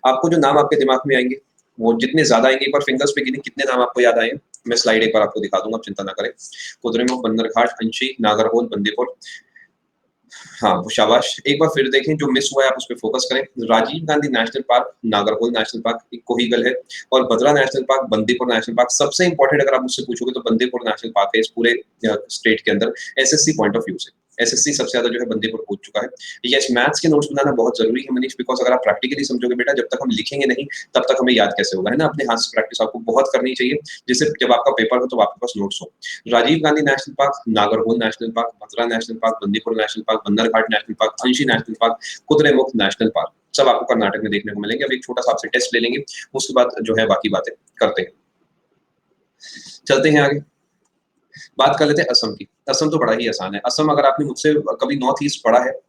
[SPEAKER 2] आपको जो नाम आपके दिमाग में आएंगे वो जितने ज्यादा आएंगे, एक बार फिंगर्स पे गिने कितने नाम आपको याद आए। मैं स्लाइड एक बार आपको दिखा दूंगा, आप चिंता ना करें। कुद्रेमुख, बंदरघाट, अंशी, नागरहोल, बंदीपुर। हाँ, वो शाबाश। एक बार फिर देखें, जो मिस हुआ है आप उस पर फोकस करें। Rajiv Gandhi national park, Nagarhole national park, कोहिगल है। और Bhadra national park, Bandipur national park. सबसे इंपॉर्टेंट अगर आप मुझसे पूछोगे तो बंदीपुर नेशनल पार्क है इस पूरे स्टेट के अंदर, एसएससी पॉइंट ऑफ व्यू से। एसएससी सबसे ज्यादा जो है बंदीपुर पूछ चुका है। यस, मैथ्स के नोट्स बनाना बहुत जरूरी है मनीष, बिकॉज अगर आप प्रैक्टिकली समझोगे बेटा, जब तक हम लिखेंगे नहीं तब तक हमें याद कैसे होगा, है ना। अपने हाथ से प्रैक्टिस आपको बहुत करनी चाहिए, जिससे जब आपका पेपर हो तो आपके पास नोट्स हो। Rajiv Gandhi national park, Nagarhole national park, Bhadra national park, Bandipur national park, Bandarghat national park, Anshi national park, Kudremukh national park. सब आपको कर्नाटक में देखने को मिलेंगे। अब एक छोटा सा आपसे टेस्ट ले लेंगे, उसके बाद जो है बाकी बातें करते हैं। चलते हैं आगे, बात कर लेते हैं असम की। असम तो बड़ा ही आसान है। असम अगर आपने मुझसे कभी नॉर्थ ईस्ट पढ़ा है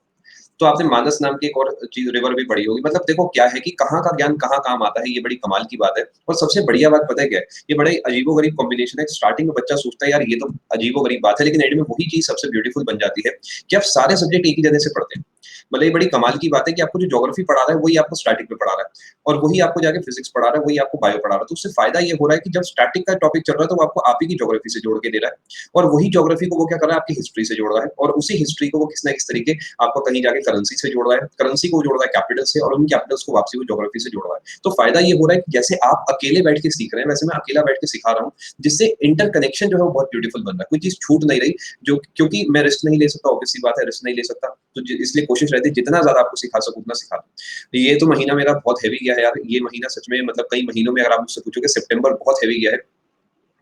[SPEAKER 2] तो आपने मानस नाम की एक और चीज रिवर भी पढ़ी होगी। मतलब देखो क्या है कि कहाँ का ज्ञान कहाँ काम आता है, ये बड़ी कमाल की बात है। और सबसे बढ़िया बात पता है क्या है, ये बड़ा ही अजीबोगरीब कॉम्बिनेशन है। स्टार्टिंग में बच्चा सोचता है यार ये तो अजीबोगरीब बात है, लेकिन एंड में वही चीज सबसे ब्यूटीफुल बन जाती है कि आप सारे सब्जेक्ट एक ही जगह से पढ़ते हैं। मतलब ये बड़ी कमाल की बात है कि आपको जो ज्योग्राफी पढ़ा रहा है वही आपको स्टैटिक में पढ़ा रहा है, और वही आपको जाके फिजिक्स पढ़ा रहा है, वही आपको बायो पढ़ा रहा है। तो उससे फायदा ये हो रहा है कि जब स्टैटिक का टॉपिक चल रहा है तो वो आपको आप ही की ज्योग्राफी से जोड़ के दे रहा है, और वही ज्योग्राफी को वो क्या कर रहा है, आपकी हिस्ट्री से जोड़ रहा है, और उसी हिस्ट्री को वो किस ना किस तरीके आपको कहीं जाके करेंसी से जोड़ रहा है, करेंसी को जोड़ रहा है कैपिटल से, और उन कैपिटल्स को वापसी वो ज्योग्राफी से जोड़ रहा है। तो फायदा ये हो रहा है कि जैसे आप अकेले बैठ के सीख रहे हैं, वैसे मैं अकेला बैठ के सिखा रहा हूँ, जिससे इंटरकनेक्शन जो है वो बहुत ब्यूटीफुल बन रहा है। कोई चीज छूट नहीं रही, जो क्योंकि मैं रिस्क नहीं ले सकता, ऑब्वियसली बात है, रिस्क नहीं ले सकता, तो इसलिए कोशिश रहती है जितना ज्यादा आपको सिखा सकूं उतना सिखा दूं। ये तो महीना मेरा बहुत हैवी गया है यार। ये महीना सच में, मतलब कई महीनों में अगर आप मुझसे पूछोगे, सितंबर बहुत हैवी गया है,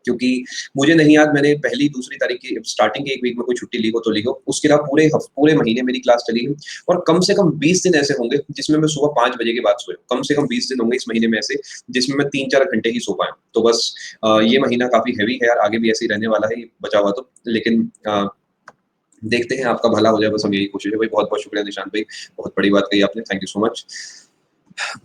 [SPEAKER 2] क्योंकि मुझे नहीं याद मैंने पहली दूसरी तारीख की स्टार्टिंग के एक वीक में कोई छुट्टी ली हो तो ली हो, उसके अलावा पूरे महीने मेरी क्लास चली है। और कम से कम 20 दिन ऐसे होंगे जिसमें मैं सुबह 5 बजे के बाद सोया। कम से कम 20 दिन होंगे इस महीने में ऐसे जिसमें मैं 3-4 घंटे ही सो पाया। तो बस ये महीना काफी हैवी है यार, आगे भी ऐसे ही रहने वाला है ये बचा हुआ तो। लेकिन देखते हैं आपका भला हो जाए, बस हम यही कोशिश है भाई। बहुत बहुत शुक्रिया निशांत भाई, बहुत बड़ी बात कही आपने, थैंक यू सो मच।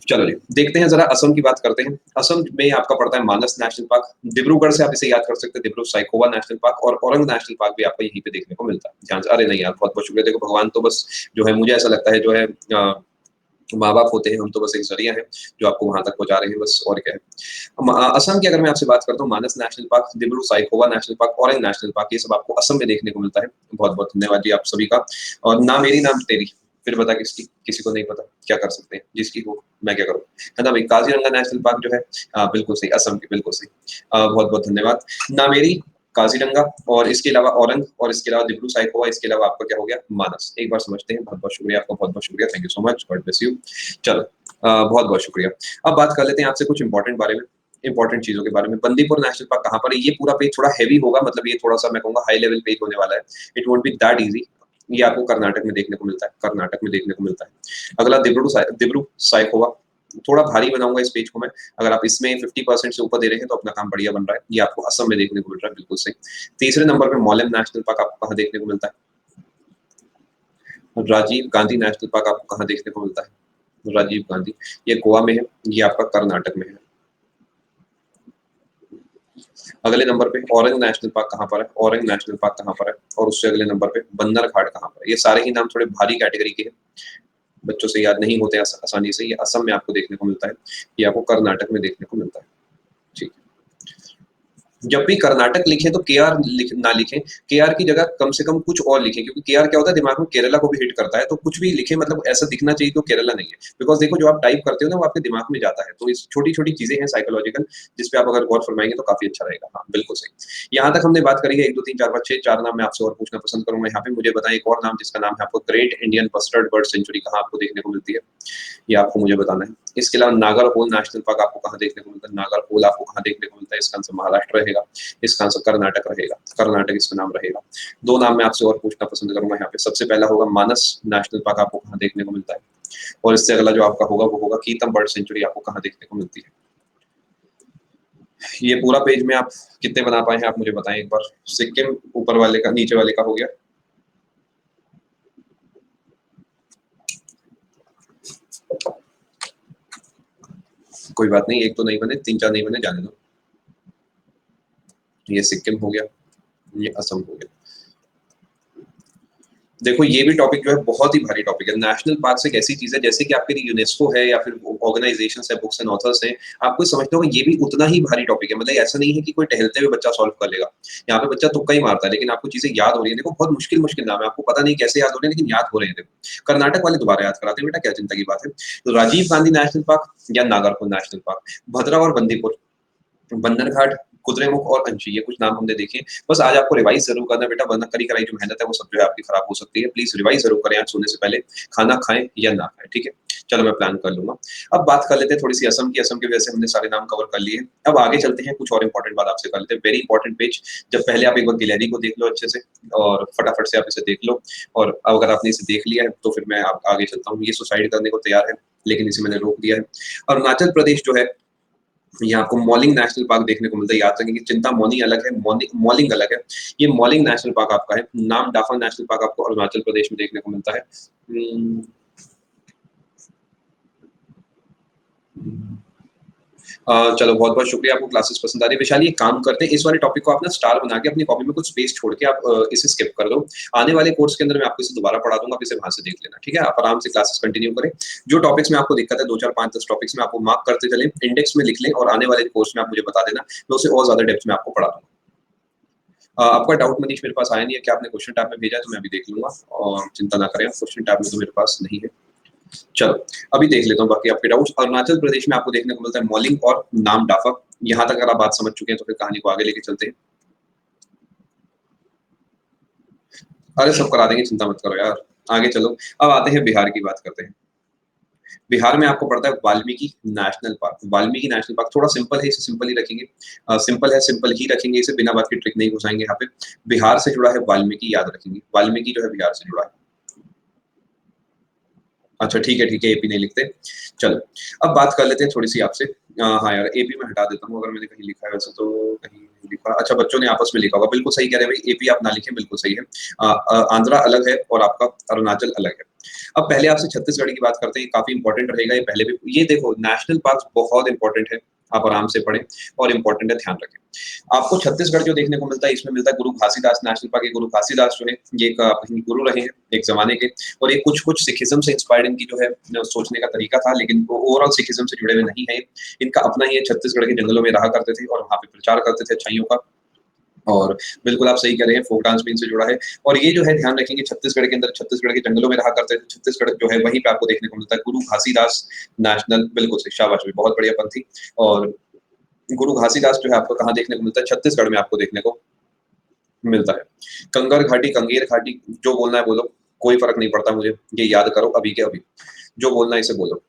[SPEAKER 2] चलो जी, देखते हैं जरा असम की बात करते हैं। असम में आपका पड़ता है मानस नेशनल पार्क। डिब्रूगढ़ से आप इसे याद कर सकते हैं, डिब्रू साइखोवा नेशनल पार्क, और औरंग नेशनल पार्क भी आपको यहीं पे देखने को मिलता है। ध्यान से, अरे नहीं यार, बहुत बहुत शुक्रिया। देखो भगवान तो बस जो है, मुझे ऐसा लगता है जो है माँ बाप होते हैं, हम तो बस एक जरिया है जो आपको वहां तक पहुंचा रहे हैं, बस और क्या है। असम की अगर मैं आपसे बात करता हूँ, Manas national park, Dibru Saikhowa national park, Orang national park, ये सब आपको असम में देखने को मिलता है। बहुत बहुत धन्यवाद जी आप सभी का। और ना मेरी नाम तेरी, फिर बता किसकी, किसी को नहीं पता, क्या कर सकते हैं, जिसकी हो मैं क्या करूँ, है ना भाई। काजीरंगा नेशनल पार्क जो है, बिल्कुल सही, असम की, बिल्कुल सही। बहुत बहुत धन्यवाद। ना मेरी, काजीरंगा, और इसके अलावा औरंग, और इसके अलावा दिब्रू साइखोवा, इसके अलावा आपका क्या हो गया, मानस। एक बार समझते हैं। बहुत बहुत शुक्रिया आपका, बहुत बहुत शुक्रिया, thank you so much, God bless you. चलो बहुत बहुत शुक्रिया। अब बात कर लेते हैं आपसे कुछ इंपॉर्टेंट बारे में, इंपॉर्टेंट चीजों के बारे में। बंदीपुर नेशनल पार्क कहाँ पर है? ये पूरा पेज थोड़ा हैवी होगा, मतलब ये थोड़ा सा मैं कहूंगा हाई लेवल पेज होने वाला है। It won't be that easy. ये आपको कर्नाटक में देखने को मिलता है, कर्नाटक में देखने को मिलता है। अगला दिब्रू साइखोवा, थोड़ा भारी बनाऊंगा इस पेज को मैं। अगर आप इसमें 50% से ऊपर दे रहे हैं तो अपना काम बढ़िया बन रहा है। ये आपको असम में देखने को मिल रहा है, बिल्कुल सही। तीसरे नंबर पे मोलेम नेशनल पार्क आपको कहाँ देखने को मिलता है? राजीव गांधी नेशनल पार्क आपको कहाँ देखने को मिलता है? राजीव गांधी, ये गोवा में है, ये आपका कर्नाटक में है। अगले नंबर पे औरंग नेशनल पार्क कहाँ पर है? औरंग नेशनल पार्क कहाँ पर है? और उससे अगले नंबर पे बन्नर घाट कहाँ पर है? ये सारे ही नाम थोड़े भारी कैटेगरी के हैं, बच्चों से याद नहीं होते आसानी से। ये असम में आपको देखने को मिलता है, ये आपको कर्नाटक में देखने को मिलता है। ठीक, जब भी कर्नाटक लिखें तो के आर ना लिखें, के आर की जगह कम से कम कुछ और लिखें, क्योंकि के आर क्या होता है, दिमाग में केरला को भी हिट करता है। तो कुछ भी लिखें, मतलब ऐसा दिखना चाहिए कि वो केरला नहीं है, बिकॉज देखो जो आप टाइप करते हो ना वो आपके दिमाग में जाता है। तो इस छोटी छोटी चीजें हैं साइकोलॉजिकल, जिसपे आप अगर गौर फरमाएंगे तो काफी अच्छा रहेगा। हाँ बिल्कुल सही। यहाँ तक हमने बात करी है, 1 2 3 4 5 6 4 नाम मैं आपसे और पूछना पसंद करूंगा। यहाँ पे मुझे बताएं एक और नाम जिसका नाम है आपको great Indian bustard bird sanctuary, कहाँ आपको देखने को मिलती है, ये आपको मुझे बताना है। इसके अलावा नागर होल नेशनल पार्क आपको कहाँ देखने को मिलता है? नागर होल आपको कहाँ देखने को मिलता है? इसका आंसर महाराष्ट्र रहेगा, इसका आंसर कर्नाटक रहेगा, कर्नाटक इसका नाम रहेगा। 2 नाम मैं आपसे और पूछना पसंद करूंगा यहाँ पे। सबसे पहला होगा मानस नेशनल पार्क आपको कहाँ देखने को मिलता है, और इससे अगला जो आपका होगा वो होगा कीतम बर्ड सेंचुरी आपको कहाँ देखने को मिलती है। ये पूरा पेज में आप कितने बना पाए हैं आप मुझे बताएं एक बार। सिक्किम ऊपर वाले का, नीचे वाले का हो गया। कोई बात नहीं, एक तो नहीं बने, 3 4 नहीं बने, जाने दो। ये सिक्किम हो गया, ये असम हो गया। देखो ये भी टॉपिक जो है बहुत ही भारी टॉपिक है। नेशनल पार्क एक ऐसी चीज है जैसे कि आपके लिए यूनेस्को है या फिर ऑर्गेनाइजेशन है, बुक्स एंड ऑथर्स हैं, आपको समझते हो ये भी उतना ही भारी टॉपिक है। मतलब ऐसा नहीं है कि कोई टहलते हुए बच्चा सॉल्व कर लेगा, यहाँ पे बच्चा तुक्का ही मारता है, लेकिन आपको चीजें याद हो रही है। देखो बहुत मुश्किल मुश्किल नाम है, आपको पता नहीं कैसे याद हो रहे हैं, लेकिन याद हो रहे हैं। देखो कर्नाटक वाले दोबारा याद कराते हैं बेटा, क्या चिंता की बात है। तो राजीव गांधी नेशनल पार्क या नागरकोल नेशनल पार्क, भद्रा और बंदीपुर, बंदर घाट, कुद्रेमुख और अंशी, ये कुछ नाम हमने देखे। बस आज आपको रिवाइज जरूर करना बेटा, वरना करी कराई जो मेहनत है वो सब जो है आपकी खराब हो सकती है। प्लीज रिवाइज जरूर करें आज सोने से पहले, खाना खाएं या ना खाएं, ठीक है। चलो मैं प्लान कर लूंगा। अब बात कर लेते हैं थोड़ी सी असम की। असम की वजह से हमने सारे नाम कवर कर लिए। अब आगे चलते हैं, कुछ और इंपॉर्टेंट बात आपसे कर लेते हैं, वेरी इंपॉर्टेंट पेज। जब पहले आप एक बार गैलरी को देख लो अच्छे से और फटाफट से आप इसे देख लो, और अगर आपने इसे देख लिया है तो फिर मैं आगे चलता हूँ। ये सुसाइड करने को तैयार है लेकिन इसे मैंने रोक दिया है। अरुणाचल प्रदेश जो है, यहाँ आपको मॉलिंग नेशनल पार्क देखने को मिलता है। याद रखेंगे, चिंतामोनी अलग है, मॉलिंग अलग है। ये मॉलिंग नेशनल पार्क आपका है। नाम डाफा नेशनल पार्क आपको अरुणाचल प्रदेश में देखने को मिलता है। चलो बहुत बहुत शुक्रिया, आपको क्लासेस पसंद आ रही है। विशाली एक काम करते हैं, इस वाले टॉपिक को आप ना स्टार बना के अपनी कॉपी में कुछ स्पेस छोड़ के आप इसे स्किप कर दो। आने वाले कोर्स के अंदर मैं आपको इसे दोबारा पढ़ा दूंगा, आप इसे वहां से देख लेना, ठीक है। आप आराम से क्लासेस कंटिन्यू करें। जो टॉपिक्स में आपको दिक्कत है, 2 4 5 10 टॉपिक्स में आपको मार्क करते चले, इंडेक्स में लिख लें और आने वाले कोर्स में आप मुझे बता देना, मैं उसे और ज्यादा डेप्थ में आपको पढ़ा दूंगा। आपका डाउट मनीष मेरे पास आया नहीं है, क्या आपने क्वेश्चन टैब में भेजा है तो मैं अभी देख लूंगा, और चिंता ना करें, क्वेश्चन टैब में तो मेरे पास नहीं है। चलो अभी देख लेता हूँ बाकी आपके डाउट्स। अरुणाचल प्रदेश में आपको देखने को मिलता है मॉलिंग और नाम डाफा। यहाँ तक अगर आप बात समझ चुके हैं तो फिर कहानी को आगे लेके चलते हैं। अरे सब करा देंगे, चिंता मत करो यार, आगे चलो। अब आते हैं बिहार की बात करते हैं। बिहार में आपको पड़ता है Valmiki national park. Valmiki national park थोड़ा सिंपल है, इसे सिंपल ही रखेंगे। सिंपल है, सिंपल ही रखेंगे इसे, बिना बात की ट्रिक नहीं घुसाएंगे यहाँ पे। बिहार से जुड़ा है वाल्मीकि, याद रखेंगे वाल्मीकि जो है बिहार से जुड़ा है। अच्छा ठीक है, ठीक है, एपी नहीं लिखते। चलो अब बात कर लेते हैं थोड़ी सी आपसे। हाँ यार, एपी में हटा देता हूँ, अगर मैंने कहीं लिखा है वैसे तो कहीं नहीं लिखा। अच्छा बच्चों ने आपस में लिखा होगा, बिल्कुल सही कह रहे हैं भाई, एपी आप ना लिखें, बिल्कुल सही है। आंध्रा अलग है और आपका अरुणाचल अलग है। अब पहले आपसे छत्तीसगढ़ की बात करते हैं, काफी इंपॉर्टेंट रहेगा ये। पहले भी ये देखो, नेशनल पार्क बहुत इंपॉर्टेंट है, आप आराम से पढ़ें और इंपॉर्टेंट है, ध्यान रखें। आपको छत्तीसगढ़ जो देखने को मिलता है, इसमें मिलता है गुरु घासीदास नेशनल पार्क। गुरु घासीदास जो है ये एक अपने गुरु रहे हैं एक जमाने के, और ये कुछ कुछ सिखिज्म से इंस्पायर्ड इनकी जो है सोचने का तरीका था, लेकिन वो ओवरऑल सिखिज्म से जुड़े हुए नहीं है। इनका अपना ही है, छत्तीसगढ़ के जंगलों में रहा करते थे और वहाँ पे प्रचार करते थे अच्छाइयों का। और बिल्कुल आप सही कह रहे हैं, फोक डांस भी इनसे जुड़ा है। और ये जो है ध्यान रखेंगे, छत्तीसगढ़ के अंदर, छत्तीसगढ़ के जंगलों में रहा करते थे। छत्तीसगढ़ जो है वहीं पे आपको देखने को मिलता है गुरु घासीदास नेशनल, बिल्कुल सही, शाबाश भाई, बहुत बढ़िया पंथी। और गुरु घासीदास जो है आपको कहाँ देखने को मिलता है, छत्तीसगढ़ में आपको देखने को मिलता है। कंगर घाटी, कंगेर घाटी, जो बोलना है बोलो, कोई फर्क नहीं पड़ता मुझे, ये याद करो अभी के अभी, जो बोलना है इसे बोलो।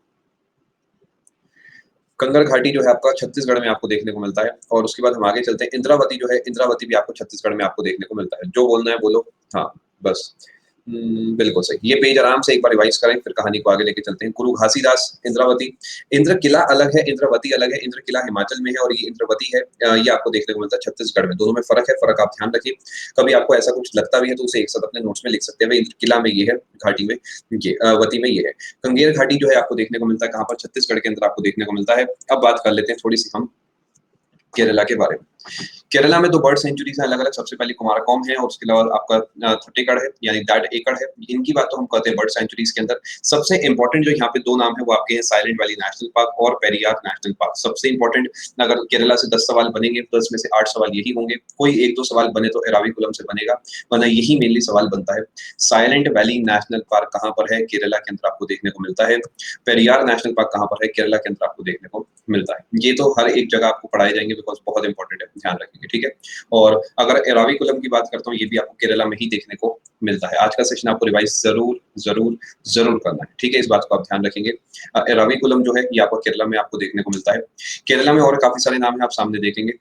[SPEAKER 2] कंगर घाटी जो है आपका छत्तीसगढ़ में आपको देखने को मिलता है। और उसके बाद हम आगे चलते हैं, इंद्रावती जो है, इंद्रावती भी आपको छत्तीसगढ़ में आपको देखने को मिलता है। जो बोलना है बोलो, हाँ बस। बिल्कुल सही। ये पेज आराम से एक बार रिवाइज करें, फिर कहानी को आगे लेके चलते हैं। गुरु घासीदास, इंद्रावती। इंद्र किला अलग है, इंद्रावती अलग है। इंद्र किला हिमाचल में है और ये इंद्रावती है, ये आपको देखने को मिलता है छत्तीसगढ़ में। दोनों में फर्क है, फर्क आप ध्यान रखिए। कभी आपको ऐसा कुछ लगता भी है तो उसे एक साथ अपने नोट्स में लिख सकते हैं, भाई इंद्र किला में ये है, घाटी में ये, वती में ये है। कंगेर घाटी जो है आपको देखने को मिलता है कहाँ पर, छत्तीसगढ़ के अंदर आपको देखने को मिलता है। अब बात कर लेते हैं थोड़ी सी हम केरला के बारे में। केरला में 2 बर्ड सेंचुरीज हैं अलग अलग। सबसे पहले कुमारकोम है और उसके अलावा आपका थट्टीगढ़ है, यानी दैट एकड़ है। इनकी बात तो हम करते हैं बर्ड सेंचुरीज के अंदर। सबसे इंपॉर्टेंट जो यहाँ पे 2 नाम है वो आपके हैं, साइलेंट वैली नेशनल पार्क और पेरियार नेशनल पार्क। सबसे इंपॉर्टेंट, अगर केरला से 10 सवाल बनेंगे तो इसमें से 8 सवाल यही होंगे। कोई 1 2 सवाल बने तो एराविकुलम से बनेगा, वरना यही मेनली सवाल बनता है। साइलेंट वैली नेशनल पार्क कहाँ पर है, केरला के अंदर आपको देखने को मिलता है। पेरियार नेशनल पार्क कहाँ पर है, केरला के अंदर आपको देखने को मिलता है। ये तो हर एक जगह आपको पढ़ाए जाएंगे बिकॉज बहुत इंपॉर्टेंट है, ध्यान रखेंगे, ठीक है। और अगर एराविकुलम की बात करता हूँ, ये भी आपको केरला में ही देखने को मिलता है। आज का सेशन आपको रिवाइज जरूर जरूर जरूर करना है, ठीक है, इस बात को आप ध्यान रखेंगे। एराविकुलम जो है ये आपको केरला में आपको देखने को मिलता है। केरला में और काफी सारे नाम है, आप सामने देखेंगे,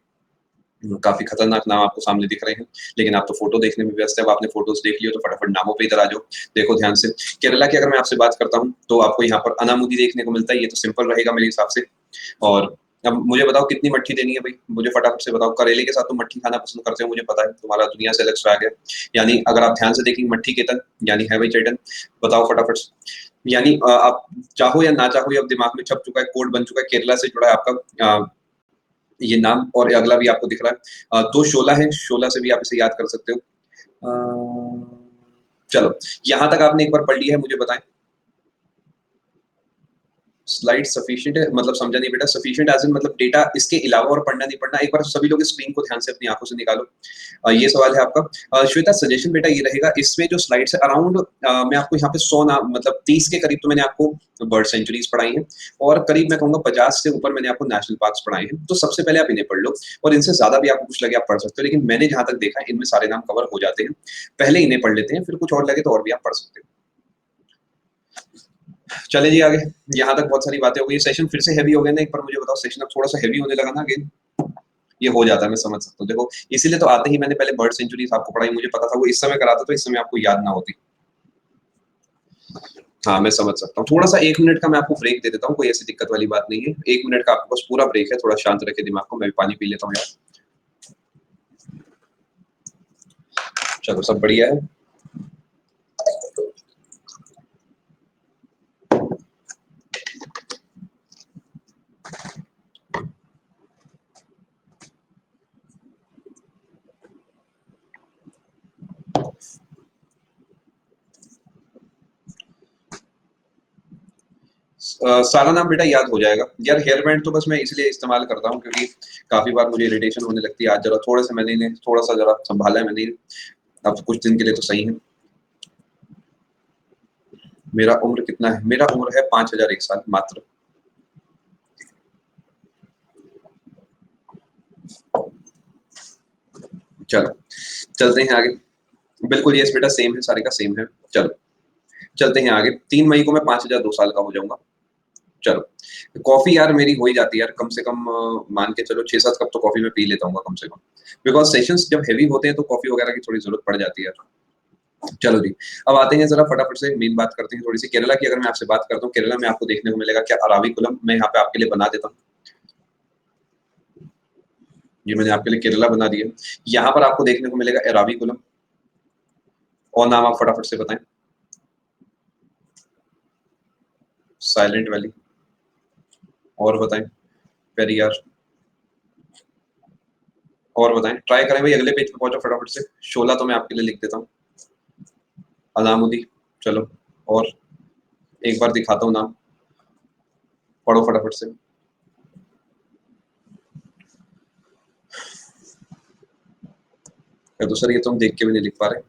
[SPEAKER 2] काफी खतरनाक नाम आपको सामने दिख रहे हैं, लेकिन आप तो फोटो देखने में व्यस्त है। अब आपने फोटोज देख लियो तो फटाफट नामों पे इधर आ जाओ, देखो ध्यान से। केरला की अगर मैं आपसे बात करता हूँ तो आपको यहाँ पर अनामुदी देखने को मिलता है, ये तो सिंपल रहेगा मेरे हिसाब से। और अब मुझे बताओ कितनी मट्ठी देनी है भाई, मुझे फटाफट से बताओ। करेले के साथ तो मट्ठी खाना पसंद करते हो, मुझे पता है, तुम्हारा दुनिया से अलग स्वैग है। यानी अगर आप ध्यान से देखेंगे, मट्ठी केतन यानी है भाई चेतन, बताओ फटाफट से। यानी आप चाहो या ना चाहो, ये अब दिमाग में छप चुका है, कोड बन चुका है, केरला से जुड़ा है आपका ये नाम। और अगला भी आपको दिख रहा है, 2 शोला है, शोला से भी आप इसे याद कर सकते हो। चलो यहां तक आपने एक बार पढ़ लिया है, मुझे बताएं। स्लाइड सफिशिएंट है मतलब समझा नहीं बेटा, सफिशिएंट एज इन मतलब डेटा इसके अलावा और पढ़ना नहीं पढ़ना। एक बार सभी लोग स्क्रीन को ध्यान से अपनी आंखों से निकालो। ये सवाल है आपका। श्वेता सजेशन बेटा ये रहेगा, इसमें जो स्लाइड्स है अराउंड मैं आपको यहाँ पे 100 नाम मतलब 30 के करीब तो मैंने आपको बर्ड सेंचुरीज पढ़ाई हैं, और करीब मैं कहूंगा 50 से ऊपर मैंने आपको नेशनल पार्क्स पढ़ाए हैं। तो सबसे पहले आप इन्हें पढ़ लो, और इनसे ज्यादा भी आपको कुछ लगे आप पढ़ सकते हो, लेकिन मैंने जहां तक देखा है इनमें सारे नाम कवर हो जाते हैं। पहले इन्हें पढ़ लेते हैं, फिर कुछ और लगे तो और भी आप पढ़ सकते हो। चले जी आगे। यहाँ तक बहुत सारी बातें हो गई। सेशन फिर से हैवी हो गया ना, एक बार मुझे बताओ, सेशन अब थोड़ा सा हैवी होने लगा ना अगेन? ये हो जाता है, मैं समझ सकता हूँ। देखो इसीलिए तो आते ही मैंने पहले बर्ड सेंचुरी आपको पढ़ाई, मुझे पता था वो इस समय कराता तो इस समय आपको याद ना होती। हाँ मैं समझ सकता हूँ। थोड़ा सा 1 मिनट का मैं आपको ब्रेक दे देता हूँ, कोई ऐसी दिक्कत वाली बात नहीं है। 1 मिनट का आपके पास पूरा ब्रेक है, थोड़ा शांत रखे दिमाग को। मैं भी पानी पी लेता हूँ यार। चलो सब बढ़िया है। सारा नाम बेटा याद हो जाएगा यार। हेयर बैंड तो बस मैं इसलिए इस्तेमाल करता हूँ क्योंकि काफी बार मुझे इरिटेशन होने लगती है। आज जरा थोड़ा सा मैंने इन्हें थोड़ा सा जरा संभाला है मैंने। अब कुछ दिन के लिए तो सही है। मेरा उम्र कितना है? मेरा उम्र है 5001 साल मात्र। चलो चलते हैं आगे। बिल्कुल यस बेटा, सेम है, सारे का सेम है। चलो चलते हैं आगे। 3 मई को मैं 5002 साल का हो जाऊंगा। चलो कॉफी यार मेरी हो ही जाती है यार, कम से कम मान के चलो 6-7 कप तो कॉफी में पी लेता हूँ कम से कम। बिकॉज सेशंस जब हैवी होते हैं तो कॉफी वगैरह की थोड़ी जरूरत पड़ जाती है यार। चलो जी, अब आते हैं जरा फटाफट से मेन बात करते हैं थोड़ी सी केरला की। अगर मैं आपसे बात करता हूँ केरला में आपको देखने को मिलेगा क्या? अराविकुलम। मैं यहाँ पे आपके लिए बना देता हूँ। ये मैंने आपके लिए केरला बना दिया। यहाँ पर आपको देखने को मिलेगा एराविकुलम। और नाम आप फटाफट से बताएं। Silent valley. और बताएं। पेरियार। और बताएं, ट्राई करें भाई, अगले पेज पे पहुंचो फटाफट से। शोला तो मैं आपके लिए लिख देता हूँ। अलामुदी। चलो और एक बार दिखाता हूँ नाम, पढ़ो फटाफट से। या तो सर ये तो हम देख के भी नहीं लिख पा रहे।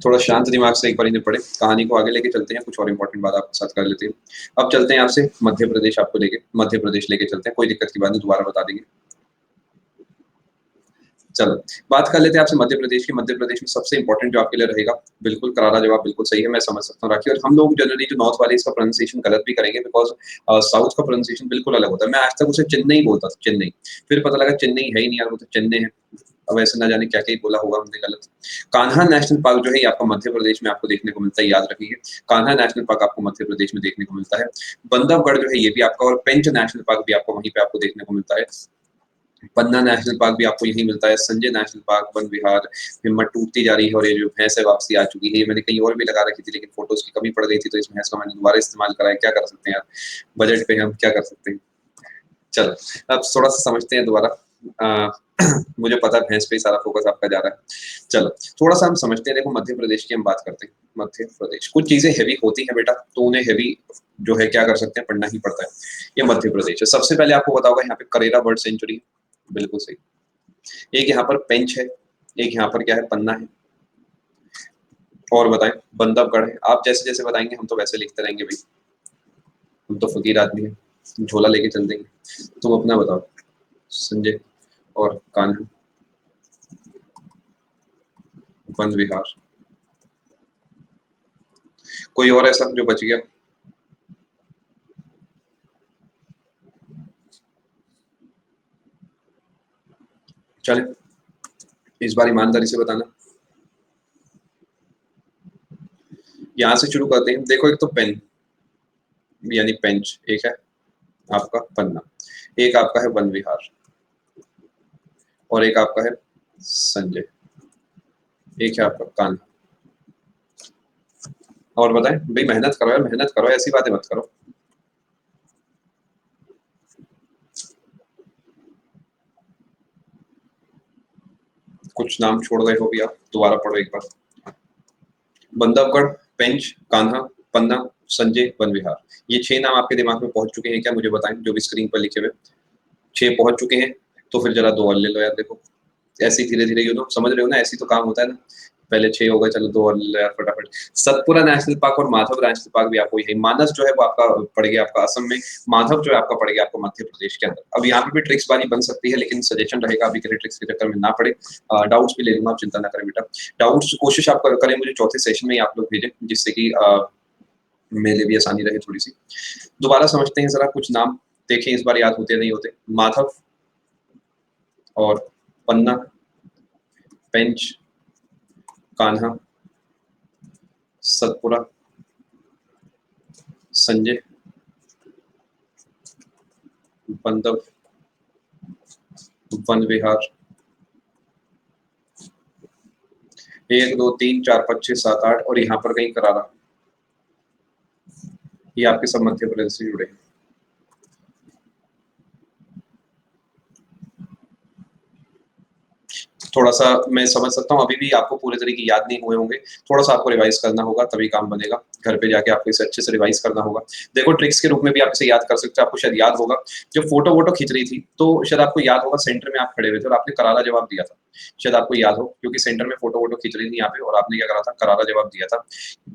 [SPEAKER 2] थोड़ा शांत दिमाग से एक बार इन्हें पढ़े। कहानी को आगे लेके चलते हैं, कुछ और इंपॉर्टेंट बात आपके साथ कर लेते हैं। अब चलते हैं आपसे मध्य प्रदेश, आपको लेके मध्य प्रदेश लेके चलते हैं। कोई दिक्कत की बात नहीं, दोबारा बता देंगे। चलो बात कर लेते हैं आपसे मध्य प्रदेश की। मध्य प्रदेश में सबसे इंपॉर्टेंट जो आपके लिए रहेगा, बिल्कुल करारा जवाब, बिल्कुल सही है, मैं समझ सकता हूँ राखी। और हम लोग जनरली जो नॉर्थ वाले इसका प्रोनाउंसिएशन गलत भी करेंगे बिकॉज साउथ का प्रोनाउंसिएशन बिल्कुल अलग होता है। मैं आज तक उसे चेन्नई बोलता था, चेन्नई। फिर पता लगा चेन्नई है ही नहीं यार, वो तो चेन्नई है। अब ऐसे ना जाने क्या क्या ही बोला होगा हमने गलत। कान्हा नेशनल पार्क जो है ये आपका मध्य प्रदेश में आपको देखने को मिलता है, याद रखिए। कान्हा नेशनल पार्क आपको मध्य प्रदेश में देखने को मिलता है। बंधवगढ़ जो है ये भी आपका, और पेंच नेशनल पार्क भी आपको वहीं पे आपको देखने को मिलता है। पन्ना नेशनल पार्क भी आपको यहीं मिलता है। संजय नेशनल पार्क, वन विहार। हिम्मत टूटती जा रही है और ये जो भैंस है वापसी आ चुकी है। ये मैंने कहीं और भी लगा रखी थी लेकिन फोटोज की कमी पड़ गई थी तो इस भैंस का मैंने दोबारा इस्तेमाल करा है। क्या कर सकते हैं यार, बजट पे हम क्या कर सकते हैं। चलो अब थोड़ा सा समझते हैं दोबारा। अ, मुझे पता है भैंस पे ही सारा फोकस आपका जा रहा है। चलो थोड़ा सा हम समझते हैं। देखो मध्य प्रदेश की हम बात करते हैं। मध्य प्रदेश कुछ चीजें हैवी होती हैं बेटा, तो उन्हें हैवी जो है क्या कर सकते हैं, पढ़ना ही पड़ता है। ये मध्य प्रदेश है। सबसे पहले आपको बताओ यहाँ पे करेरा बर्ड सेंचुरी, बिल्कुल सही। एक यहाँ पर पेंच है, एक यहाँ पर क्या है, पन्ना है। और बताएं, बंधवगढ़ है। आप जैसे जैसे बताएंगे हम तो वैसे लिखते रहेंगे भाई, हम तो फकीर आदमी है, झोला लेके चल देंगे। तुम अपना बताओ। संजय और कान्हा, वन विहार। कोई और ऐसा जो बच गया? चले इस बार ईमानदारी से बताना। यहाँ से शुरू करते हैं। देखो एक तो पेन यानी पेंच एक है आपका, पन्ना एक आपका है, वन विहार और एक आपका है संजय, एक है आपका कान्हा। और बताएं भाई, मेहनत करो यार, मेहनत करो, ऐसी बातें मत करो। कुछ नाम छोड़ गए हो भी आप, दोबारा पढ़ो एक बार। बंधवगढ़, पेंच, कान्हा, पन्ना, संजय, वन विहार। ये 6 नाम आपके दिमाग में पहुंच चुके हैं क्या? मुझे बताएं, जो भी स्क्रीन पर लिखे हुए 6 पहुंच चुके हैं। तो फिर जरा 2 और ले लो यार। देखो ऐसे धीरे धीरे, समझ रहे हो ना, ऐसी तो काम होता है ना। पहले 6 हो गए, चलो 2 और ले लो यार फटाफट। सतपुरा नेशनल पार्क और माधव नेशनल पार्क भी आपको यही, मानस जो है वो आपका पड़ गया आपका असम में, माधव जो है आपका पड़ गया आपको मध्य प्रदेश के अंदर। अब यहाँ पे भी ट्रिक्स बारी बन सकती है, लेकिन सजेशन रहेगा अभी के लिए ट्रिक्स के चक्कर में ना पड़े। डाउट्स भी ले लूंगा, आप चिंता ना करें बेटा। डाउट्स कोशिश आप करें मुझे चौथे सेशन में ही आप लोग भेजें, जिससे कि मेरे लिए भी आसानी रहे थोड़ी सी। दोबारा समझते हैं जरा कुछ नाम, देखें इस बार याद होते नहीं होते। माधव और पन्ना, पेंच, कान्हा, सतपुरा, संजय, बंदव, वन विहार, 1 2 3 4 5 6 7 8 और यहाँ पर कहीं करारा। ये आपके सब मध्य प्रदेश से जुड़े हैं। थोड़ा सा मैं समझ सकता हूँ, अभी भी आपको पूरे तरीके याद नहीं हुए होंगे, थोड़ा सा आपको रिवाइज करना होगा तभी काम बनेगा। घर पे जाके आपको इसे अच्छे से रिवाइज करना होगा। देखो ट्रिक्स के रूप में भी आप इसे याद कर सकते हो। आपको शायद याद होगा जब फोटो वोटो खींच रही थी तो शायद आपको याद होगा सेंटर में आप खड़े हुए थे और आपने करारा जवाब दिया था। शायद आपको याद हो, क्योंकि सेंटर में फोटो वोटो खींच रही थी यहाँ पे और आपने क्या करा था, करारा जवाब दिया था।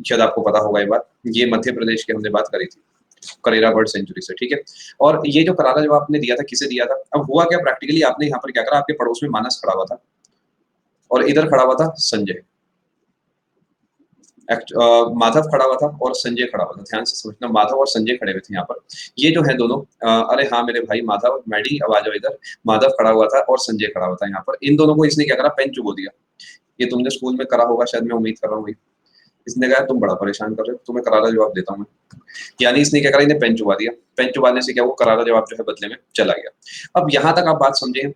[SPEAKER 2] शायद आपको पता होगा ये बात। ये मध्य प्रदेश की हमने बात करी थी, करेरा बर्ड सेंचुरी से, ठीक है। और ये जो करारा जवाब आपने दिया था, किसे दिया था? अब हुआ क्या प्रैक्टिकली, आपने यहाँ पर क्या करा, आपके पड़ोस में मानस खड़ा हुआ था और इधर खड़ा हुआ था संजय। माधव खड़ा हुआ था और संजय खड़ा हुआ था। ध्यान से समझना, माधव और संजय खड़े हुए थे यहाँ पर। ये जो है दोनों, अरे हाँ मेरे भाई माधव, मैडी अब आ जाओ इधर। माधव खड़ा हुआ था और संजय खड़ा हुआ था यहाँ पर। इन दोनों को इसने क्या करा, पेन चुबो दिया। ये तुमने स्कूल में करा होगा शायद, मैं उम्मीद कर रहा हूँ। इसने कहा तुम बड़ा परेशान कर रहे हो, तुम्हें करारा जवाब देता हूँ मैं। यानी इसने क्या करा, इन्हें पेन चुबा दिया। पेन चुबाने से क्या, वो करारा जवाब जो है बदले में चला गया। अब यहाँ तक आप बात समझे,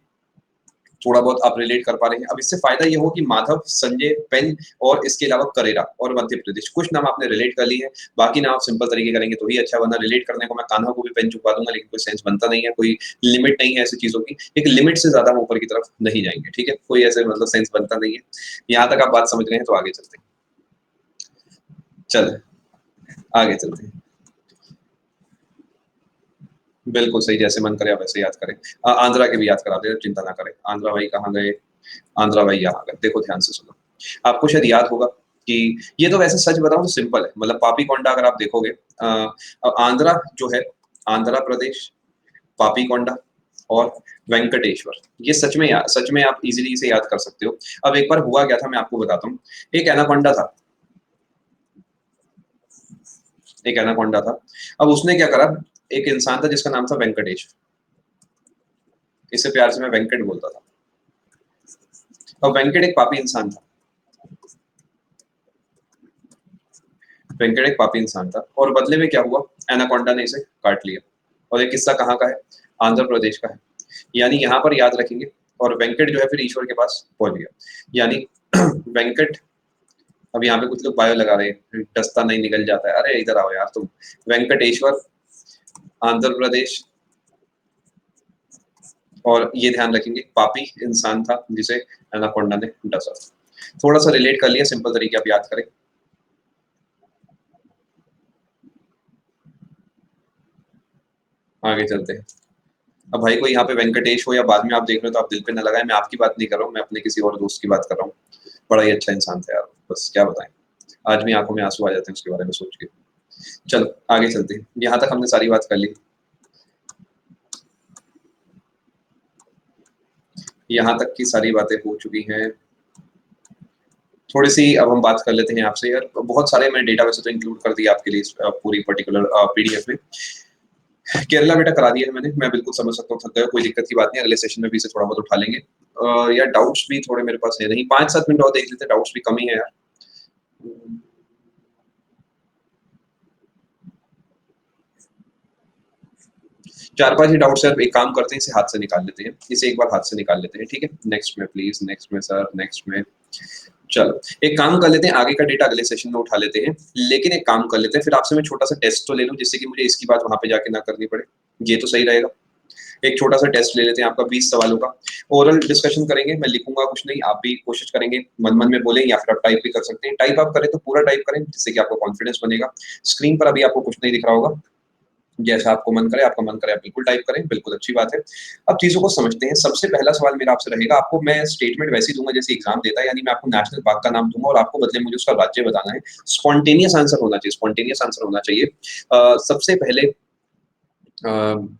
[SPEAKER 2] थोड़ा बहुत आप रिलेट कर पा रहे हैं। अब इससे फायदा ये हो कि माधव, संजय, पेन और इसके अलावा करेरा और मध्य प्रदेश, कुछ नाम आपने रिलेट कर लिए हैं। बाकी नाम आप सिंपल तरीके करेंगे तो ही अच्छा, वरना रिलेट करने को मैं कान्हा को भी पेन चुका दूंगा, लेकिन कोई सेंस बनता नहीं है, कोई लिमिट नहीं है ऐसी चीजों की। एक लिमिट से ज्यादा हम ऊपर की तरफ नहीं जाएंगे, ठीक है। कोई ऐसे मतलब सेंस बनता नहीं है। यहाँ तक आप बात समझ रहे हैं तो आगे चलते हैं। चल आगे चलते हैं। बिल्कुल सही, जैसे मन करे आप वैसे याद करें। आंध्रा के भी याद करा दे, चिंता ना करें। आंध्रा भाई कहाँ गए? आंध्रा भाई यहाँ गए। देखो ध्यान से सुनो, आपको शायद याद होगा कि ये तो वैसे सच बताऊं तो सिंपल है, मतलब पापी कोंडा अगर आप देखोगे, आंध्रा जो है, आंध्र प्रदेश, पापी कोंडा और वेंकटेश्वर, ये सच में आप इजीली इसे याद कर सकते हो। अब एक बार हुआ क्या था मैं आपको बताता हूँ। एक एनाकोंडा था, एक एनाकोंडा था। अब उसने क्या करा, एक इंसान था जिसका नाम था वेंकटेश, इससे प्यार से मैं वेंकट बोलता था। और वेंकट एक पापी इंसान था, वेंकट एक पापी इंसान था और बदले में क्या हुआ, एनाकोंडा ने इसे काट लिया। और ये किस्सा कहाँ का है? आंध्र प्रदेश का है। यानी यहाँ पर याद रखेंगे। और वेंकट जो है फिर ईश्वर के पास पहुंच गया। यानी वेंकट, अब यहाँ पे कुछ लोग बायो लगा रहे हैं, दस्ता नहीं निकल जाता है, अरे इधर आओ यार तुम। वेंकटेश्वर, आंध्र प्रदेश, और ये ध्यान रखेंगे पापी इंसान था जिसे एनाकोंडा ने डसा। थोड़ा सा रिलेट कर लिया, सिंपल तरीके आप याद करें। आगे चलते हैं। अब भाई कोई यहाँ पे वेंकटेश हो या बाद में आप देख रहे हो तो आप दिल पे न लगाए, मैं आपकी बात नहीं कर रहा हूँ, मैं अपने किसी और दोस्त की बात कर रहा हूँ। बड़ा ही अच्छा इंसान था यार, बस क्या बताएं। आज भी आंखों में आंसू आ जाते हैं उसके बारे में सोच के। चलो आगे चलते हैं, यहाँ तक हमने सारी बात कर ली। यहाँ तक की सारी बातें हो चुकी हैं। थोड़ी सी अब हम बात कर लेते हैं आपसे यार। बहुत सारे मैंने डेटा वैसे तो इंक्लूड कर दिया आपके लिए इस पूरी पर्टिकुलर पीडीएफ में। केरला बेटा करा दिया है मैंने, मैं बिल्कुल समझ सकता हूँ, थक गए, कोई दिक्कत की बात नहीं, अगले सेशन में भी इसे थोड़ा बहुत उठा लेंगे। यार डाउट्स भी थोड़े मेरे पास है नहीं, 5-7 मिनट और देख लेते, डाउट्स भी कम ही है यार। 4-5 ही डाउट्स है। एक काम करते हैं, इसे हाथ से निकाल लेते हैं, इसे एक बार हाथ से निकाल लेते हैं, ठीक है। नेक्स्ट में प्लीज, नेक्स्ट में सर, नेक्स्ट में। चलो एक काम कर लेते हैं, आगे का डेटा अगले सेशन में उठा लेते हैं। लेकिन एक काम कर लेते हैं, फिर आपसे मैं छोटा सा टेस्ट तो ले लूं, जिससे कि मुझे इसकी बात वहां पे जाके ना करनी पड़े। ये तो सही रहेगा। एक छोटा सा टेस्ट ले लेते हैं आपका, 20 सवालों का। ओरल डिस्कशन करेंगे, मैं लिखूंगा कुछ नहीं, आप भी कोशिश करेंगे मन मन में बोले, या फिर आप टाइप भी कर सकते हैं। टाइप आप करें तो पूरा टाइप करें, जिससे कि आपको कॉन्फिडेंस बनेगा। स्क्रीन पर अभी आपको कुछ नहीं दिख रहा होगा, जैसा आपको मन करे, आपका मन करे आप बिल्कुल टाइप करें, बिल्कुल अच्छी बात है। अब चीज़ों को समझते हैं। सबसे पहला सवाल मेरा आपसे रहेगा, आपको मैं स्टेटमेंट वैसे ही दूँगा जैसे एग्ज़ाम देता है, यानी मैं आपको नेशनल पार्क का नाम दूँगा और आपको बदले मुझे उसका राज्य बताना है। स्पॉन्टेनियस आंसर होना चाहिए, स्पॉन्टेनियस आंसर होना चाहिए। सबसे पहले अ,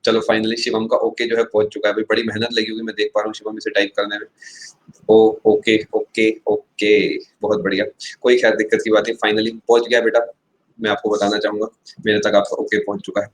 [SPEAKER 2] चलो फाइनली शिवम का ओके जो है पहुँच चुका है। अभी बड़ी मेहनत लगी होगी, मैं देख पा रहा हूँ शिवम इसे टाइप करने में। ओ ओके, ओके, ओके, बहुत बढ़िया। कोई ख़ैर दिक्कत की बात नहीं, फाइनली पहुँच गया बेटा। मैं आपको बताना चाहूँगा, मेरे तक आपका ओके पहुँच चुका है।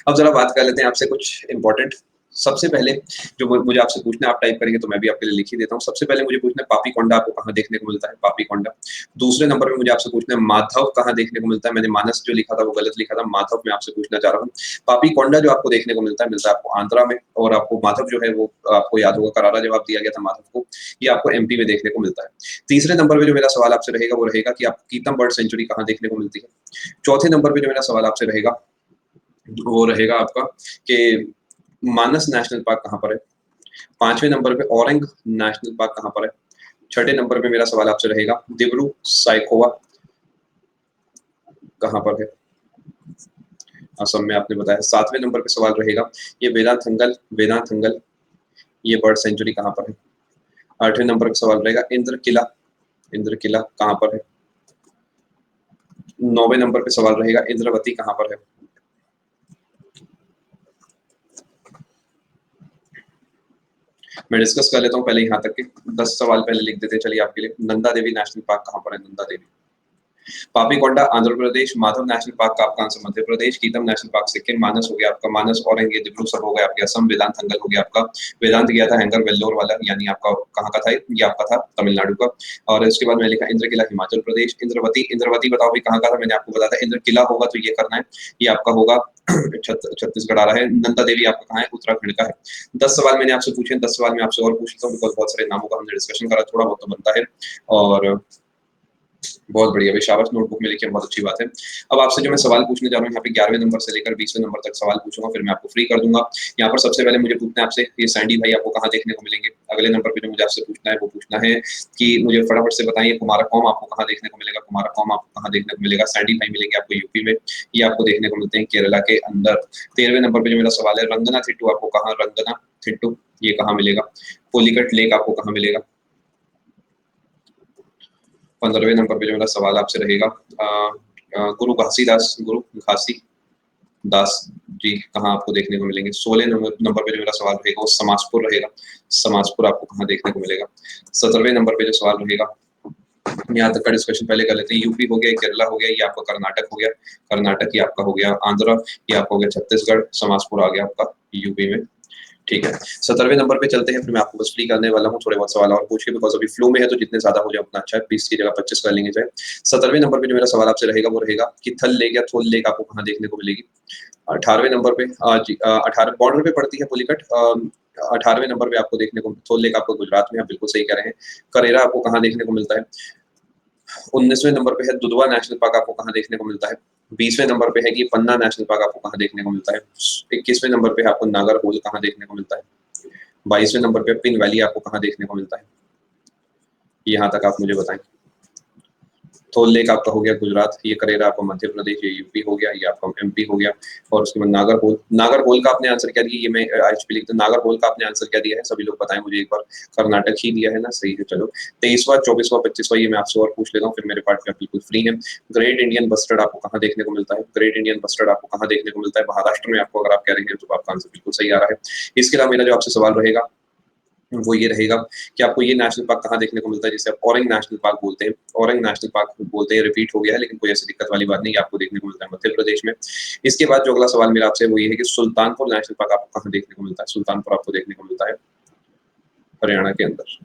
[SPEAKER 2] अब ज़रा बात कर लेते हैं आपसे कुछ इम्पोर्टेंट। सबसे पहले जो मुझे आपसे पूछना है, आप टाइप करेंगे तो मैं भी आपके लिए लिख ही देता हूँ। सबसे पहले मुझे पूछना है पापीकोंडा आपको कहाँ देखने को मिलता है? पापीकोंडा। दूसरे नंबर पे मुझे आपसे पूछना है माधव कहाँ देखने को मिलता है? मैंने मानस जो लिखा था वो गलत लिखा था, माधव मैं आपसे पूछना चाह रहा हूँ। पापीकोंडा जो आपको देखने को मिलता है आपको आंध्रा में, और आपको माधव जो है वो आपको याद होगा करारा जवाब दिया गया था माधव को, ये आपको एमपी में देखने को मिलता है। तीसरे नंबर पे जो मेरा सवाल आपसे रहेगा वो रहेगा कि आपको कीतम बर्ड सेंचुरी कहाँ देखने को मिलती है? चौथे नंबर पे जो मेरा सवाल आपसे रहेगा वो रहेगा आपका कि मानस नेशनल पार्क कहाँ पर है? पांचवें नंबर पे औरंग नेशनल पार्क कहाँ पर है? छठे नंबर पे मेरा सवाल आपसे रहेगा दिब्रू साइखोवा कहाँ पर है? असम में आपने बताया। सातवें नंबर पे सवाल रहेगा ये वेदांतंगल ये बर्ड सेंचुरी कहाँ पर है? आठवें नंबर पे सवाल रहेगा इंद्र किला कहाँ पर है? नौवें नंबर पे सवाल रहेगा इंद्रवती कहाँ पर है? मैं डिस्कस कर लेता हूँ पहले यहाँ तक के 10 सवाल पहले लिख देते हैं चलिए आपके लिए। नंदा देवी नेशनल पार्क कहाँ पर है? नंदा देवी। पापीकोंडा आंध्र प्रदेश, माधव नेशनल पार्क का आपका answer Madhya Pradesh, कीतम national park Sikkim, मानस हो गया आपका, मानस औरंग ये दिब्रू सब हो गया आपके असम, वेदांत अंगल हो गया आपका, वेदांत गया था हैंगर वेल्लोर वाला, यानी आपका कहाँ का था ये आपका था तमिलनाडु का। और उसके बाद मैंने लिखा इंद्र किला हिमाचल प्रदेश, इंद्रवती बताओ भी कहाँ का था? मैंने आपको बताया था इंद्र किला होगा तो ये करना है, ये आपका होगा छत्तीसगढ़ आ रहा है। नंदा देवी आपका कहाँ है? उत्तराखंड का है। 10 सवाल मैंने आपसे पूछे, 10 सवाल मैं आपसे और पूछ लेता हूँ बिकॉज बहुत सारे नामों का हमने डिस्कशन करा, थोड़ा बहुत तो बनता है। और बहुत बढ़िया भाई, शाबाश, नोटबुक में लिखे, बहुत अच्छी बात है। अब आपसे जो मैं सवाल पूछने जा रहा हूँ यहाँ पे 11वें नंबर से लेकर 20वें नंबर तक सवाल पूछूंगा, फिर मैं आपको फ्री कर दूंगा। यहाँ पर सबसे पहले मुझे पूछना है आपसे ये सैंडी भाई आपको कहाँ देखने को मिलेंगे? अगले नंबर पे जो मुझे आपसे पूछना है वो पूछना है कि मुझे फटाफट से बताइए कुमारकोम आपको कहाँ देखने को मिलेगा? कुमारकोम आपको कहाँ देखने को मिलेगा? सैंडी भाई मिलेंगे आपको यूपी में, ये आपको देखने को मिलते हैं केरला के अंदर। 13वें नंबर पे जो मेरा सवाल है रंगना थिट्टू आपको कहाँ? रंगना थिट्टू ये कहाँ मिलेगा? पुलिकट लेक आपको कहाँ मिलेगा? 15वें नंबर पे जो मेरा सवाल आपसे रहेगा गुरु घासी दास जी कहाँ आपको देखने को मिलेंगे? 16 नंबर पे जो मेरा सवाल रहेगा वो समाजपुर रहेगा, समाजपुर आपको कहाँ देखने को मिलेगा? 17वें नंबर पे जो सवाल रहेगा, यहाँ तक का डिस्कशन पहले कर लेते हैं। यूपी हो गया, केरला हो गया, ये आपका कर्नाटक हो गया, कर्नाटक ये आपका हो गया, आंध्र ये आपका हो गया, छत्तीसगढ़, समाजपुर आ गया आपका यूपी में। ठीक है, 17वें नंबर पे चलते हैं, फिर मैं आपको बस फ्री करने वाला हूँ, थोड़े बहुत सवाल और पूछ के, बिकॉज अभी फ्लो में है तो जितने ज्यादा हो जाए उतना अच्छा है, 20 की जगह 25 कर लेंगे चाहे। 17वें नंबर पे जो मेरा सवाल आपसे रहेगा वो रहेगा कि थल लेक या थोल लेक आपको कहाँ देखने को मिलेगी? 18वें नंबर पे 18 बॉर्डर पे पड़ती है पुलिकट। 18वें नंबर पे आपको देखने को थोल लेक आपको गुजरात में, आप बिल्कुल सही कह रहे हैं। करेरा आपको कहाँ देखने को मिलता है? 19वें नंबर पे है दुधवा नेशनल पार्क आपको कहाँ देखने को मिलता है? 20वें नंबर पे है कि पन्ना नेशनल पार्क आपको कहाँ देखने को मिलता है? 21वें नंबर पे आपको नागरहोल कहाँ देखने को मिलता है? 22वें नंबर पे पिन वैली आपको कहाँ देखने को मिलता है? यहाँ तक आप मुझे बताएं। थोल लेक आपका हो गया गुजरात, ये करेरा आपका मध्य प्रदेश, ये यूपी हो गया, ये आपका एमपी हो गया। और उसके बाद नागरहोल का आपने आंसर क्या दिया? ये मैं एचपी लिखता हूँ। नागरहोल का आपने आंसर क्या दिया है? सभी लोग बताएं मुझे एक बार। कर्नाटक ही दिया है ना? सही है, चलो 23वां 24वां 25वां ये मैं आपसे और पूछ लेता हूँ, फिर मेरे पार्ट में बिल्कुल फ्री है। ग्रेट इंडियन बस्टर्ड आपको कहाँ देखने को मिलता है? ग्रेट इंडियन बस्टर्ड आपको कहाँ देखने को मिलता है? महाराष्ट्र में आपको, अगर आप कह रहे हैं तो आपका आंसर बिल्कुल सही आ रहा है। इसके अलावा मेरा जो आपसे सवाल रहेगा वो ये रहेगा कि आपको ये नेशनल पार्क कहाँ देखने को मिलता है जिसे आप औरंग नेशनल पार्क बोलते हैं? औरंग नेशनल पार्क बोलते हैं, रिपीट हो गया है लेकिन कोई ऐसी दिक्कत वाली बात नहीं, आपको देखने को मिलता है मध्य प्रदेश में। इसके बाद जो अगला सवाल मेरा आपसे वो ये है कि सुल्तानपुर नेशनल पार्क आपको कहाँ देखने को मिलता है? सुल्तानपुर आपको देखने को मिलता है हरियाणा के अंदर।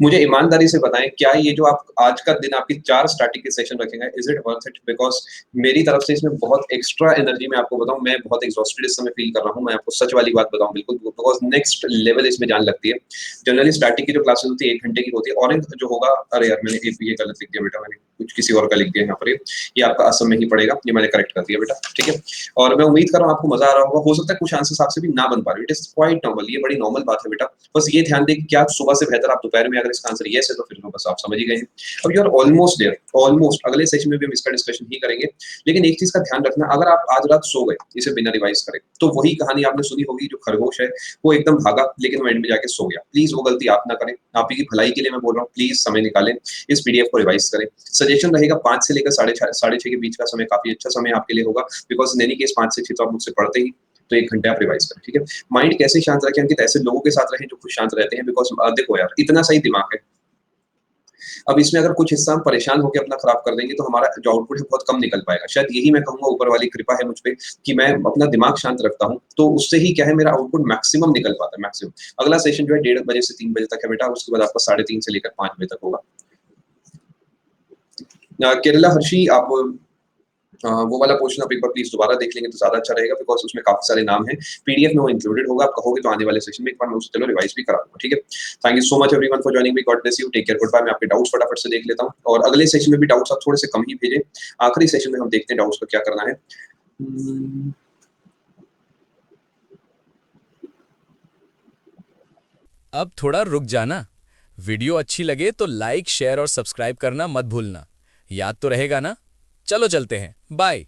[SPEAKER 2] मुझे ईमानदारी से बताएं, क्या ये जो आप आज का दिन आपकी 4 स्टार्टिंग के सेशन रखेंगे, is it worth it? Because मेरी तरफ से इसमें बहुत एक्स्ट्रा एनर्जी, मैं आपको बताऊं, मैं बहुत एग्जॉस्टेड इस समय फील कर रहा हूं, मैं आपको सच वाली बात बताऊं बिल्कुल, बिकॉज नेक्स्ट लेवल इसमें जान लगती है। जनरली स्टार्टिंग की जो क्लासेस होती है 1 घंटे की होती है, और जो होगा, अरे यार मैंने ये गलत लिख दिया बेटा, मैंने कुछ किसी और का लिख दिया यहाँ पर, ये आपका असम में ही पड़ेगा, ये मैंने करेक्ट कर दिया बेटा, ठीक है। और मैं उम्मीद कर रहा हूँ आपको मजा आ रहा होगा, हो सकता है कुछ आंसर्स आपसे भी ना बन पा रहे, इट इज क्वाइट नॉर्मल, ये बड़ी नॉर्मल बात है बेटा। बस ये ध्यान दें कि क्या आप सुबह से बेहतर आप दोपहर इंक्वायरी में अगर इसका आंसर यस है तो फिर तो बस आप समझ ही गए हैं। अब you are almost there, almost. अगले सेशन में भी हम इसका डिस्कशन ही करेंगे, लेकिन एक चीज का ध्यान रखना, अगर आप आज रात सो गए इसे बिना रिवाइज करे, तो वही कहानी आपने सुनी होगी, जो खरगोश है वो एकदम भागा लेकिन वो एंड में जाके सो गया। प्लीज वो गलती आप ना करें, आप ही की भलाई के लिए मैं बोल रहा हूँ, प्लीज समय निकालें, इस पीडीएफ को रिवाइज करें। सजेशन रहेगा 5 से लेकर साढ़े छह के बीच का समय काफी अच्छा समय आपके लिए होगा, बिकॉज इन एनी केस 5 से 6 तो आप मुझसे पढ़ते ही, तो 1 घंटे आप रिवाइज करें, ठीक है। माइंड कैसे शांत रखें अंकित? ऐसे लोगों के साथ रहें जो खुद शांत रहते हैं, बिकॉज देखो यार, इतना सही दिमाग है, अब इसमें अगर कुछ हिस्सा हम परेशान होकर अपना खराब कर देंगे तो हमारा जो आउटपुट है बहुत कम निकल पाएगा। शायद यही मैं कहूंगा ऊपर वाली कृपा है मुझ पे कि मैं अपना दिमाग शांत रखता हूँ, तो उससे ही क्या है, मेरा आउटपुट मैक्सिमम निकल पाता है, मैक्सिमम। अगला सेशन जो है 1:30 बजे से 3 बजे तक है बेटा, उसके बाद आपका 3:30 से लेकर 5 बजे तक होगा। केरला हर्षी, आप वो वाला पोर्शन आप एक बार प्लीज दोबारा देख लेंगे तो ज्यादा अच्छा रहेगा, बिकॉज उसमें काफी सारे नाम हैं, पीडीएफ में वो इंक्लूडेड होगा। आप कहोगे तो आने वाले सेशन में एक बार मैं उसे चलो रिवाइज भी करा दूंगा, ठीक है। Thank you so much everyone for joining me, God bless you, take care, good bye. मैं आपके डाउट्स फटाफट से देख लेता हूँ, और अगले सेशन में भी डाउट्स आप थोड़े से कम ही भेजें, आखिरी सेशन में हम देखते हैं डाउट्स का क्या करना है।
[SPEAKER 3] अब थोड़ा रुक जाना। वीडियो अच्छी लगे तो लाइक, शेयर और सब्सक्राइब करना मत भूलना। याद तो रहेगा ना? चलो चलते हैं, बाय।